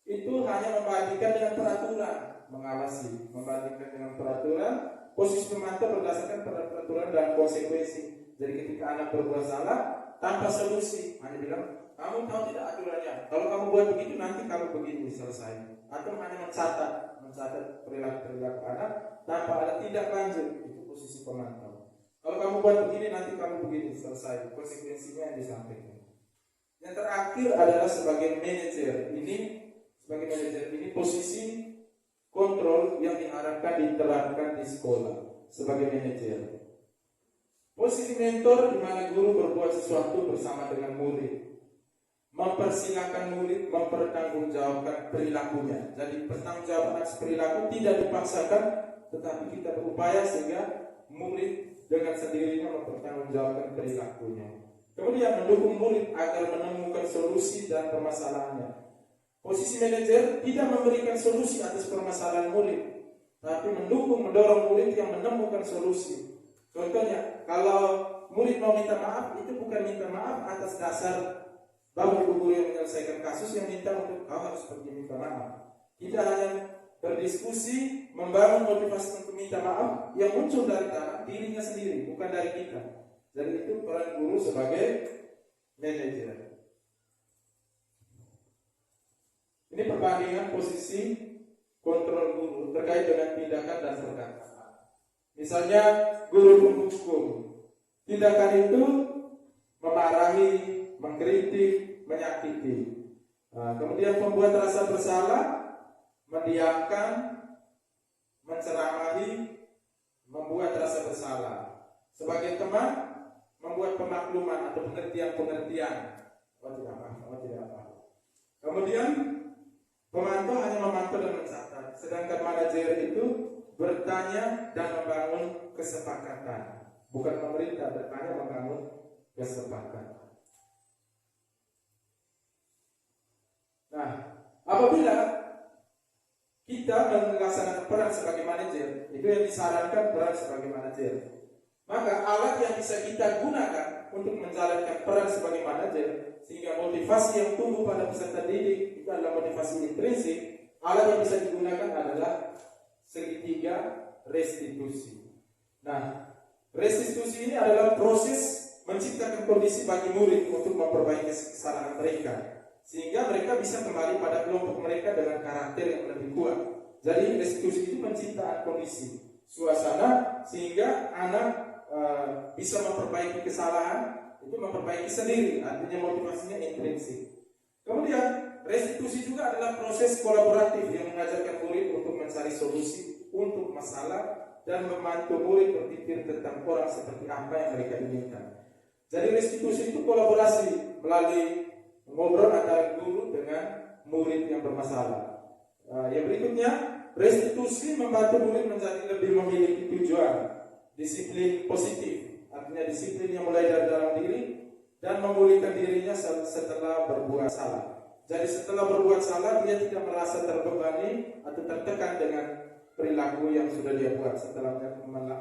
itu hanya membandingkan dengan peraturan, mengawasi, membandingkan dengan peraturan. Posisi pemantau berdasarkan pada peraturan dan konsekuensi. Jadi ketika anak berbuat salah tanpa solusi, hanya bilang kamu tahu tidak aturannya. Kalau kamu buat begitu nanti kamu begini, selesai. Atau hanya mencatat perilaku anak tanpa ada tindak lanjut, itu posisi pemantau. Kalau kamu buat begini nanti kamu begini, selesai. Konsekuensinya yang disampaikan. Yang terakhir adalah sebagai manajer. Ini posisi kontrol yang diharapkan diterapkan di sekolah sebagai manajer. Posisi mentor di mana guru berbuat sesuatu bersama dengan murid, mempersilahkan murid mempertanggungjawabkan perilakunya. Jadi pertanggungjawaban atas perilaku tidak dipaksakan, tetapi kita berupaya sehingga murid dengan sendirinya mempertanggungjawabkan perilakunya. Kemudian mendukung murid agar menemukan solusi dan permasalahannya. Posisi manajer tidak memberikan solusi atas permasalahan murid, tapi mendorong murid yang menemukan solusi. Contohnya, kalau murid mau minta maaf, itu bukan minta maaf atas dasar bahwa guru yang menyelesaikan kasus yang minta untuk kau harus pergi minta maaf. Tidak hanya berdiskusi, membangun motivasi untuk minta maaf yang muncul dari dirinya sendiri, bukan dari kita. Jadi itu peran guru sebagai manajer. Ini perbandingan posisi kontrol guru terkait dengan tindakan dan perkataan. Misalnya guru penghukum, tindakan itu memarahi, mengkritik, menyakiti. Kemudian membuat rasa bersalah, mendiamkan, menceramahi, membuat rasa bersalah. Sebagai teman, membuat pemakluman atau pengertian-pengertian. Oh tidak apa. Kemudian pemantau hanya memantau dan mencatat, sedangkan manajer itu bertanya dan membangun kesepakatan. Bukan pemerintah, bertanya membangun kesepakatan. Nah, apabila kita melaksanakan peran sebagai manajer, itu yang disarankan peran sebagai manajer. Maka alat yang bisa kita gunakan untuk menjalankan peran sebagai manajer, sehingga motivasi yang tumbuh pada peserta didik itu adalah motivasi intrinsik. Alat yang bisa digunakan adalah segitiga restitusi. Nah, restitusi ini adalah proses menciptakan kondisi bagi murid untuk memperbaiki kesalahan mereka, sehingga mereka bisa kembali pada kelompok mereka dengan karakter yang lebih kuat. Jadi restitusi itu menciptakan kondisi suasana sehingga anak bisa memperbaiki kesalahan, itu memperbaiki sendiri, artinya motivasinya intrinsik. Kemudian restitusi juga adalah proses kolaboratif yang mengajarkan murid untuk mencari solusi untuk masalah dan membantu murid berpikir tentang orang seperti apa yang mereka inginkan. Jadi restitusi itu kolaborasi melalui ngobrol antara guru dengan murid yang bermasalah. Yang berikutnya, restitusi membantu murid menjadi lebih memiliki tujuan. Disiplin positif, artinya disiplin yang mulai dari dalam diri dan memulihkan dirinya setelah berbuat salah. Jadi setelah berbuat salah, dia tidak merasa terbebani atau tertekan dengan perilaku yang sudah dia buat setelah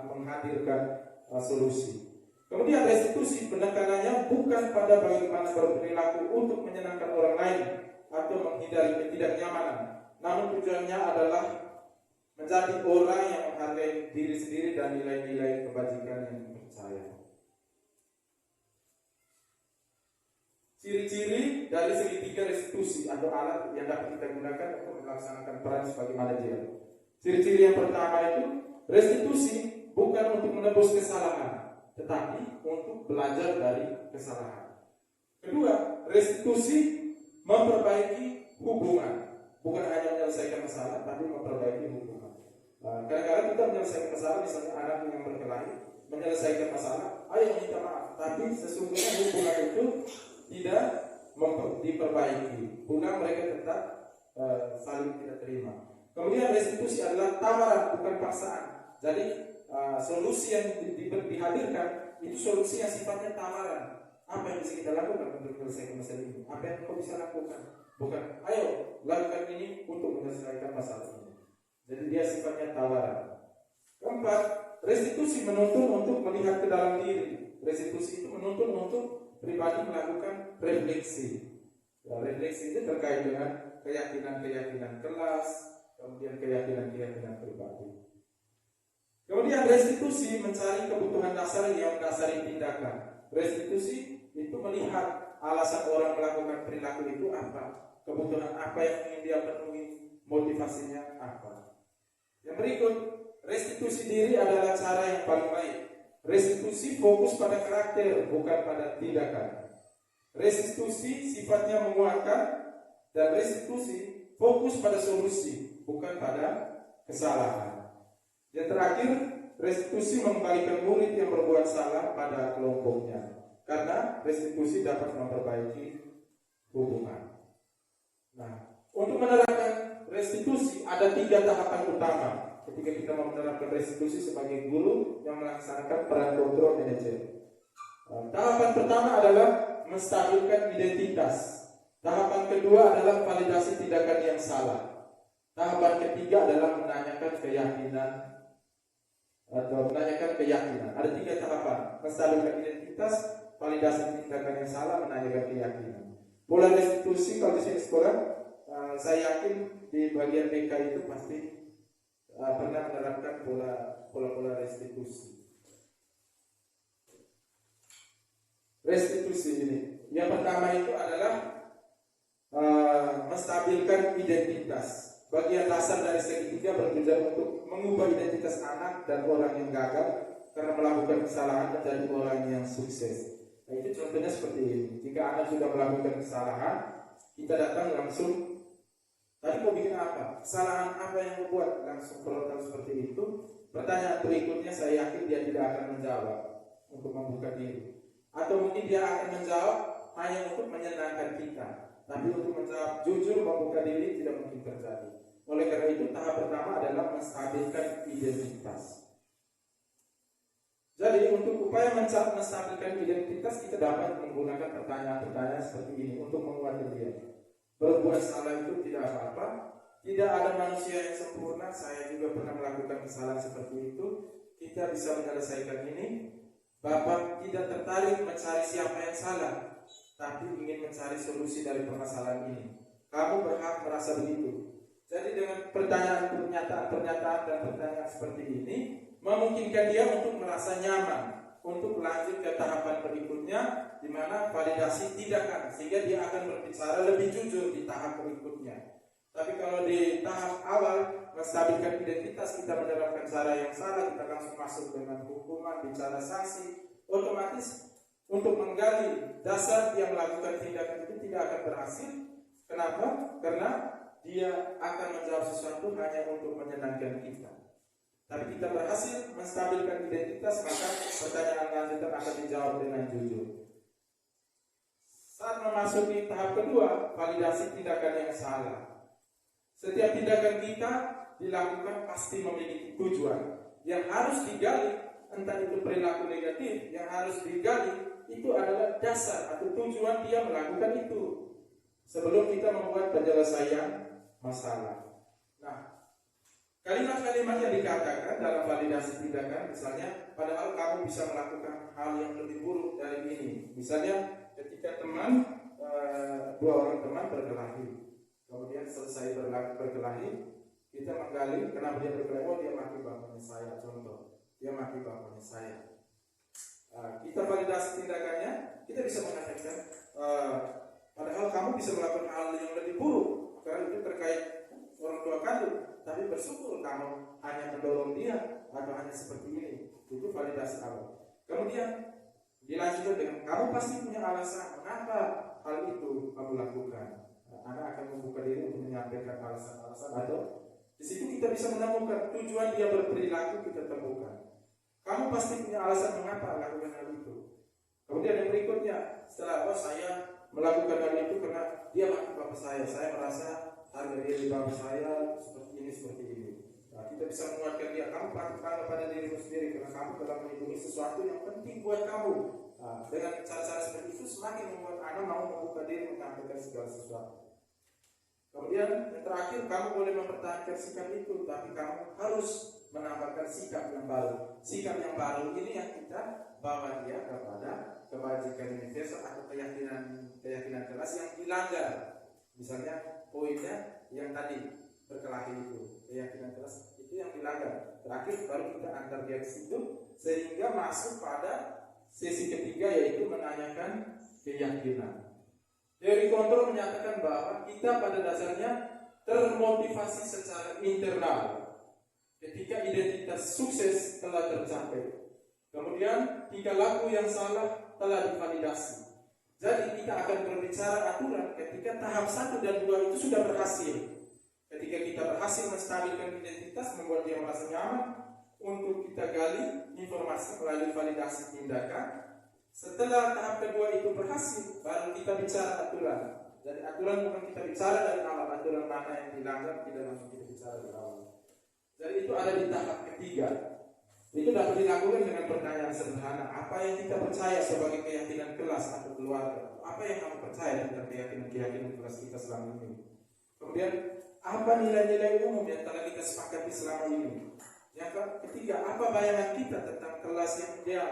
menghadirkan solusi. Kemudian restitusi penekanannya bukan pada bagaimana berperilaku untuk menyenangkan orang lain atau menghindari ketidaknyamanan, namun tujuannya adalah menjadi orang yang menghargai diri sendiri dan nilai-nilai kebajikan yang dipercaya. Ciri-ciri dari segitiga restitusi atau alat yang dapat kita gunakan untuk melaksanakan peran sebagai manajer. Ciri-ciri yang pertama itu, restitusi bukan untuk menebus kesalahan, tetapi untuk belajar dari kesalahan. Kedua, restitusi memperbaiki hubungan, bukan hanya menyelesaikan masalah, tapi memperbaiki hubungan. Kadang-kadang kita menyelesaikan masalah, misalnya anak yang berkelahi, menyelesaikan masalah, ayo minta maaf, tapi sesungguhnya hubungan itu tidak diperbaiki, hubungan mereka tetap saling tidak terima. Kemudian restitusi adalah tawaran, bukan paksaan. Jadi solusi yang dihadirkan itu solusi yang sifatnya tawaran. Apa yang bisa kita lakukan untuk menyelesaikan masalah ini? Apa yang kau bisa lakukan? Bukan, ayo lakukan ini untuk menyelesaikan masalah ini. Jadi dia sifatnya tawaran. Keempat, restitusi menuntun untuk melihat ke dalam diri. Restitusi itu menuntun untuk pribadi melakukan refleksi. Refleksi itu terkait dengan keyakinan-keyakinan kelas, kemudian keyakinan-keyakinan pribadi. Kemudian restitusi mencari kebutuhan dasar yang mendasari tindakan. Restitusi itu melihat alasan orang melakukan perilaku itu apa, kebutuhan apa yang ingin dia penuhi, motivasinya apa. Yang berikut, restitusi diri adalah cara yang paling baik. Restitusi fokus pada karakter, bukan pada tindakan. Restitusi sifatnya menguatkan, dan restitusi fokus pada solusi, bukan pada kesalahan. Yang terakhir, restitusi mengembalikan murid yang berbuat salah pada kelompoknya, karena restitusi dapat memperbaiki hubungan. Nah, untuk menerapkan restitusi ada 3 tahapan utama ketika kita mau menerapkan restitusi sebagai guru yang melaksanakan peran kontrol manajer. Tahapan pertama adalah menstabilkan identitas. Tahapan kedua adalah validasi tindakan yang salah. Tahapan ketiga adalah menanyakan keyakinan atau menanyakan keyakinan. Ada 3 tahapan: menstabilkan identitas, validasi tindakan yang salah, menanyakan keyakinan. Pola restitusi kalau di sini sekolah, saya yakin di bagian BK itu pasti pernah menerapkan pola restitusi. Restitusi ini, yang pertama itu adalah menstabilkan identitas. Bagian dasar dari segitiga bertujuan untuk mengubah identitas anak dan orang yang gagal karena melakukan kesalahan menjadi orang yang sukses. Nah, itu contohnya seperti ini. Jika anak sudah melakukan kesalahan, kita datang langsung, tadi mau bikin apa? Kesalahan apa yang membuat? Langsung kalau seperti itu, pertanyaan berikutnya saya yakin dia tidak akan menjawab untuk membuka diri. Atau mungkin dia akan menjawab hanya untuk menyenangkan kita, tapi untuk menjawab jujur membuka diri tidak mungkin terjadi. Oleh karena itu tahap pertama adalah menstabilkan identitas. Jadi untuk upaya menstabilkan identitas, kita dapat menggunakan pertanyaan-pertanyaan seperti ini untuk menguatkan dia. Berbuat salah itu tidak apa-apa. Tidak ada manusia yang sempurna. Saya juga pernah melakukan kesalahan seperti itu. Kita bisa menyelesaikan ini. Bapak tidak tertarik mencari siapa yang salah, tapi ingin mencari solusi dari permasalahan ini. Kamu berhak merasa begitu. Jadi dengan pernyataan dan pertanyaan seperti ini memungkinkan dia untuk merasa nyaman untuk lanjut ke tahapan berikutnya, di mana validasi tindakan, sehingga dia akan berbicara lebih jujur di tahap berikutnya. Tapi kalau di tahap awal menstabilkan identitas, kita menerapkan cara yang salah, kita langsung masuk dengan hukuman, bicara sanksi, otomatis untuk menggali dasar yang melakukan tindakan itu tidak akan berhasil. Kenapa? Karena dia akan menjawab sesuatu hanya untuk menyenangkan kita. Tapi kita berhasil menstabilkan identitas, maka pertanyaan lanjutan akan dijawab dengan jujur. Saat memasuki tahap kedua, validasi tindakan yang salah. Setiap tindakan kita dilakukan pasti memiliki tujuan yang harus digali. Entah itu perilaku negatif, yang harus digali itu adalah dasar atau tujuan dia melakukan itu sebelum kita membuat penyelesaian masalah. Nah, kalimat-kalimat yang dikatakan dalam validasi tindakan, misalnya, padahal kamu bisa melakukan hal yang lebih buruk dari ini. Misalnya, ketika dua orang teman berkelahi, kemudian selesai berkelahi, kita menggali kenapa dia berkelahi. Oh, dia maki bapaknya saya, contoh, dia maki bapaknya saya. Kita validasi tindakannya, kita bisa mengatakan, padahal kamu bisa melakukan hal yang lebih buruk, karena itu terkait orang tua kandung, tapi bersyukur kamu hanya mendorong dia atau hanya seperti ini. Itu validasi awal. Kemudian dilanjutkan dengan kamu pasti punya alasan mengapa hal itu kamu lakukan. Anak akan membuka diri untuk menyampaikan alasan-alasan, atau di situ kita bisa menemukan tujuan dia berperilaku, kita temukan. Kamu pasti punya alasan mengapa lakukan hal itu. Kemudian yang berikutnya, setelah saya melakukan hal itu karena dia maki bapak saya merasa harga diri bapak saya seperti ini. Nah, kita bisa menguatkan dia. Kamu bangga pada dirimu sendiri karena kamu telah melindungi sesuatu yang penting buat kamu. Nah, dengan cara-cara seperti itu semakin membuat anak mau membuka diri menyampaikan segala sesuatu. Kemudian yang terakhir, kamu boleh mempertahankan sikap itu, tapi kamu harus menambahkan sikap yang baru. Sikap yang baru ini yang kita bawa dia kepada kebajikan universal atau keyakinan kelas yang dilanggar. Misalnya poinnya yang tadi berkelahi itu, keyakinan kelas itu yang dilanggar. Terakhir baru kita antar dia ke situ sehingga masuk pada sesi ketiga, yaitu menanyakan keyakinan. Teori kontrol menyatakan bahwa kita pada dasarnya termotivasi secara internal ketika identitas sukses telah tercapai. Kemudian tingkah laku yang salah telah divalidasi. Jadi kita akan berbicara aturan ketika tahap 1 dan 2 itu sudah berhasil. Ketika kita berhasil menstabilkan identitas, membuat dia merasa nyaman, untuk kita gali informasi melalui validasi tindakan. Setelah tahap kedua itu berhasil, baru kita bicara aturan. Jadi aturan bukan kita bicara dari awal, aturan mana yang dilanggar tidak langsung kita bicara dari awal. Jadi itu ada di tahap ketiga. Itu dapat dilakukan dengan pertanyaan sederhana. Apa yang kita percaya sebagai keyakinan kelas atau keluarga? Apa yang kamu percaya tentang keyakinan kelas kita selama ini? Kemudian, apa nilai-nilai umum yang telah kita sepakati selama ini? Yang ketiga, apa bayangan kita tentang kelas yang ideal?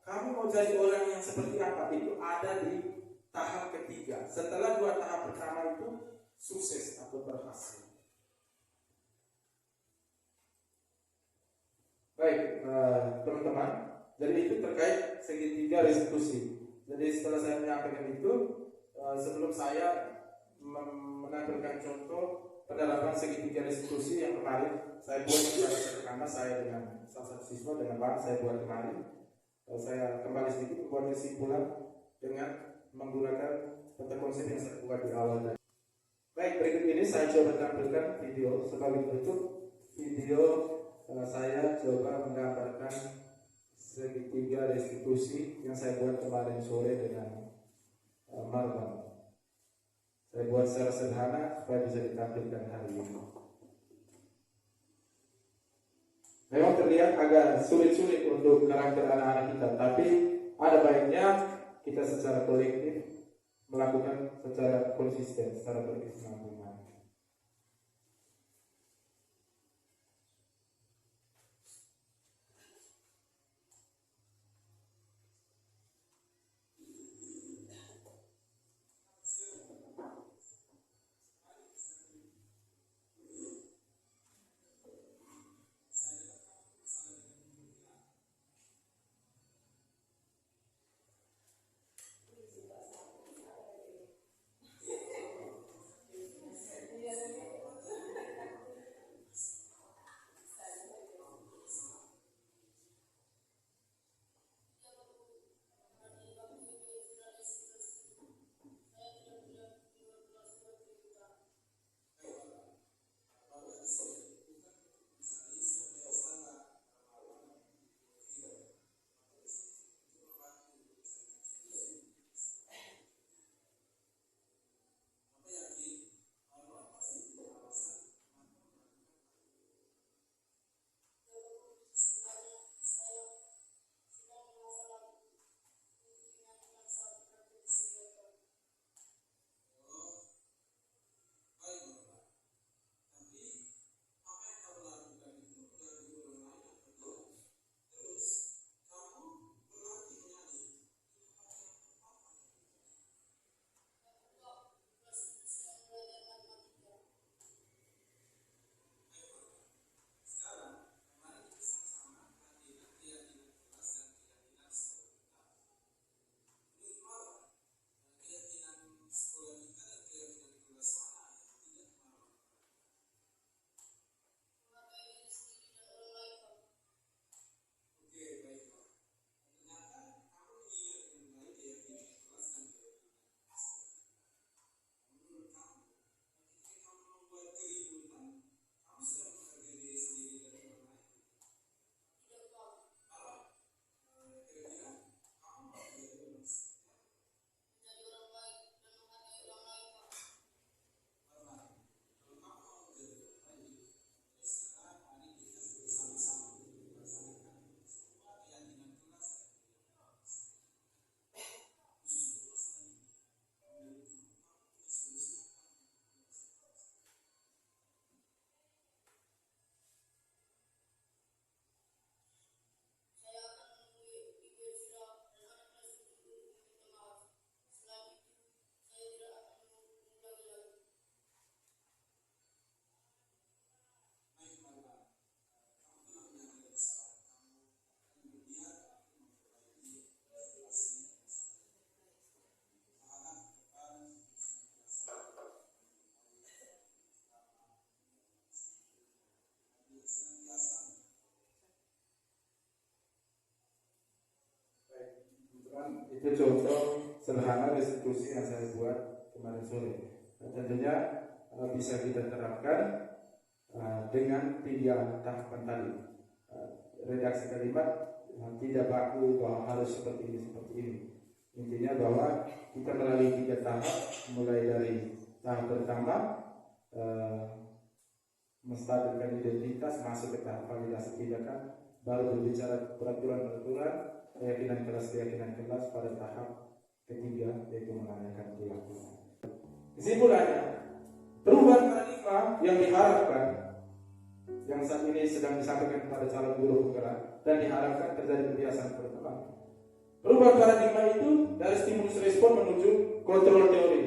Kamu mau jadi orang yang seperti apa? Itu ada di tahap ketiga. Setelah 2 tahap pertama itu sukses atau berhasil. Baik, teman-teman. Jadi itu terkait segitiga restitusi. Jadi setelah saya menyampaikan itu, sebelum saya menampilkan contoh penerapan segitiga restitusi yang kemarin saya buat secara sederhana, saya dengan salah satu siswa dengan Pak saya buat kemarin. Saya kembali sedikit membuat kesimpulan dengan menggunakan tata konsep yang saya buat di awal tadi. Baik, berikut ini saya coba tampilkan video sebagai bentuk video. Saya coba menggambarkan segitiga restitusi yang saya buat kemarin sore dengan Marwan. Saya buat secara sederhana supaya bisa ditampilkan hari ini. Memang terlihat agak sulit-sulit untuk karakter anak-anak kita, tapi ada baiknya kita secara kolektif melakukan secara konsisten, secara berkesinambungan. Itu contoh sederhana restitusi yang saya buat kemarin sore. Nah, tentunya bisa kita terapkan dengan 3 tahapan tadi. redaksi kalimat tidak baku bahwa harus seperti ini. Intinya bahwa kita melalui 3 tahap, mulai dari tahap pertama menstabilkan identitas, masuk ke tahap validasi tindakan, baru berbicara peraturan-peraturan, keyakinan kelas pada tahap ketiga, yaitu menanyakan perilaku. Kesimpulannya, perubahan paradigma yang diharapkan, yang saat ini sedang disampaikan kepada calon guru penggerak dan diharapkan terjadi kebiasaan berkembang. Perubahan paradigma itu dari stimulus respon menuju kontrol teori,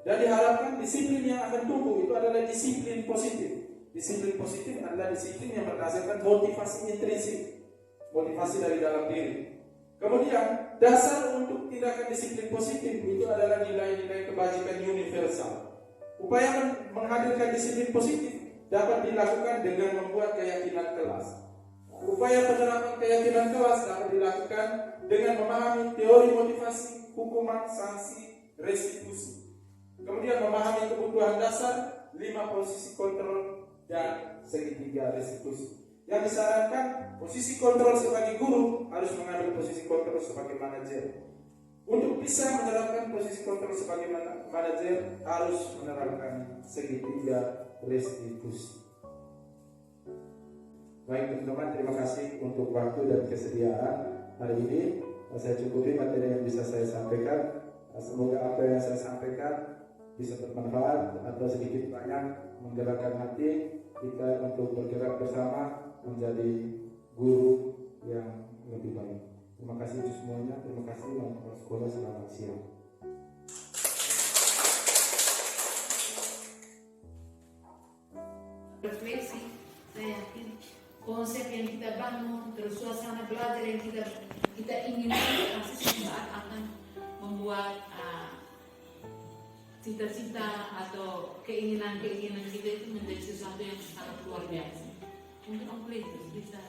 dan diharapkan disiplin yang akan tumbuh itu adalah disiplin positif. Disiplin positif adalah disiplin yang berdasarkan motivasi intrinsik, motivasi dari dalam diri. Kemudian dasar untuk tindakan disiplin positif itu adalah nilai-nilai kebajikan universal. Upaya menghadirkan disiplin positif dapat dilakukan dengan membuat keyakinan kelas. Upaya penerapan keyakinan kelas dapat dilakukan dengan memahami teori motivasi, hukuman, sanksi, restitusi. Kemudian memahami kebutuhan dasar, 5 posisi kontrol, dan segitiga restitusi. Yang disarankan, posisi kontrol sebagai guru harus mengambil posisi kontrol sebagai manajer. Untuk bisa menerapkan posisi kontrol sebagai manajer harus menerapkan segitiga restitusi. Baik teman-teman, terima kasih untuk waktu dan kesediaan hari ini. Saya cukupi materi yang bisa saya sampaikan. Semoga apa yang saya sampaikan bisa bermanfaat atau sedikit banyak menggerakkan hati kita untuk bergerak bersama menjadi guru yang lebih baik. Terima kasih untuk semuanya. Terima kasih untuk sekolah. Selamat siang. Refleksi, saya yakin konsep yang kita bangun, terus suasana belajar yang kita inginkan pasti suatu saat akan membuat cita-cita atau keinginan-keinginan kita itu menjadi sesuatu yang sangat luar biasa. Mungkin Om Kletus bisa.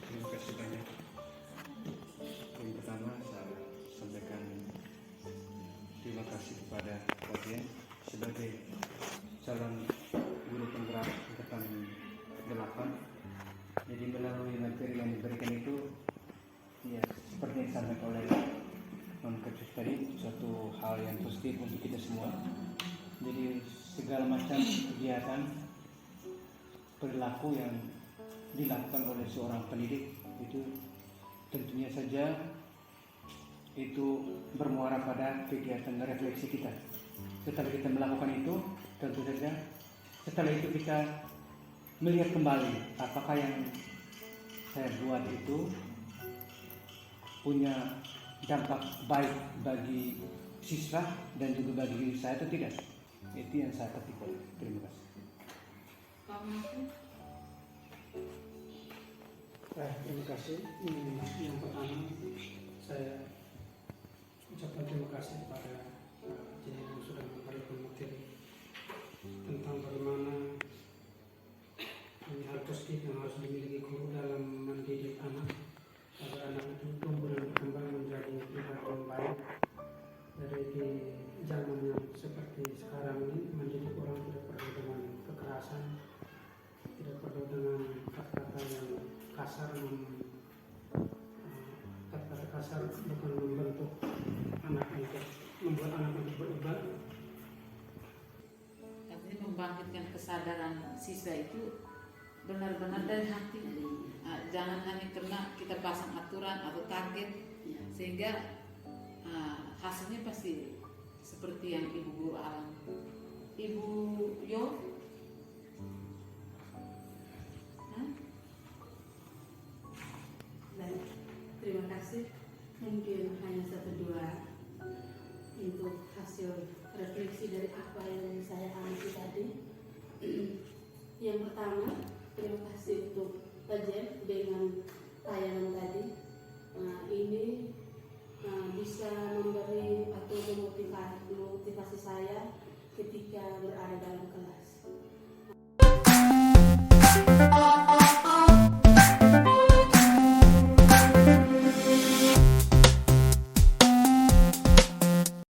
Terima kasih banyak. Yang pertama saya sampaikan terima kasih kepada kalian sebagai calon guru penggerak angkatan 8. Jadi melalui materi yang diberikan itu, ya seperti yang disampaikan oleh Non Ketus tadi, suatu hal yang positif untuk kita semua. Jadi segala macam kegiatan perilaku yang dilakukan oleh seorang pendidik itu tentunya saja itu bermuara pada kegiatan refleksi kita. Setelah kita melakukan itu, tentu saja setelah itu kita melihat kembali apakah yang saya buat itu punya dampak baik bagi siswa dan juga bagi diri saya atau tidak. Itu yang saya petik. Terima kasih. Pak Mahfud. Terima kasih. Yang pertama saya ucapkan terima kasih kepada Jenny yang sudah memberikan materi tentang bagaimana hal positif yang harus dimiliki guru dalam mendidik anak agar anak itu tumbuh dan berkembang menjadi pribadi yang baik. Dari di zaman yang seperti sekarang ini mendidik orang tidak perlu dengan kekerasan, tidak perlu dengan kata-kata yang kasar, kata-kata kasar bukan membentuk anak untuk membuat anak untuk berubah. Artinya membangkitkan kesadaran siswa itu benar-benar dari hati. Jangan hanya karena kita pasang aturan atau target sehingga hasilnya pasti seperti yang Ibu Guru alami. Ibu Yo, Baik, terima kasih.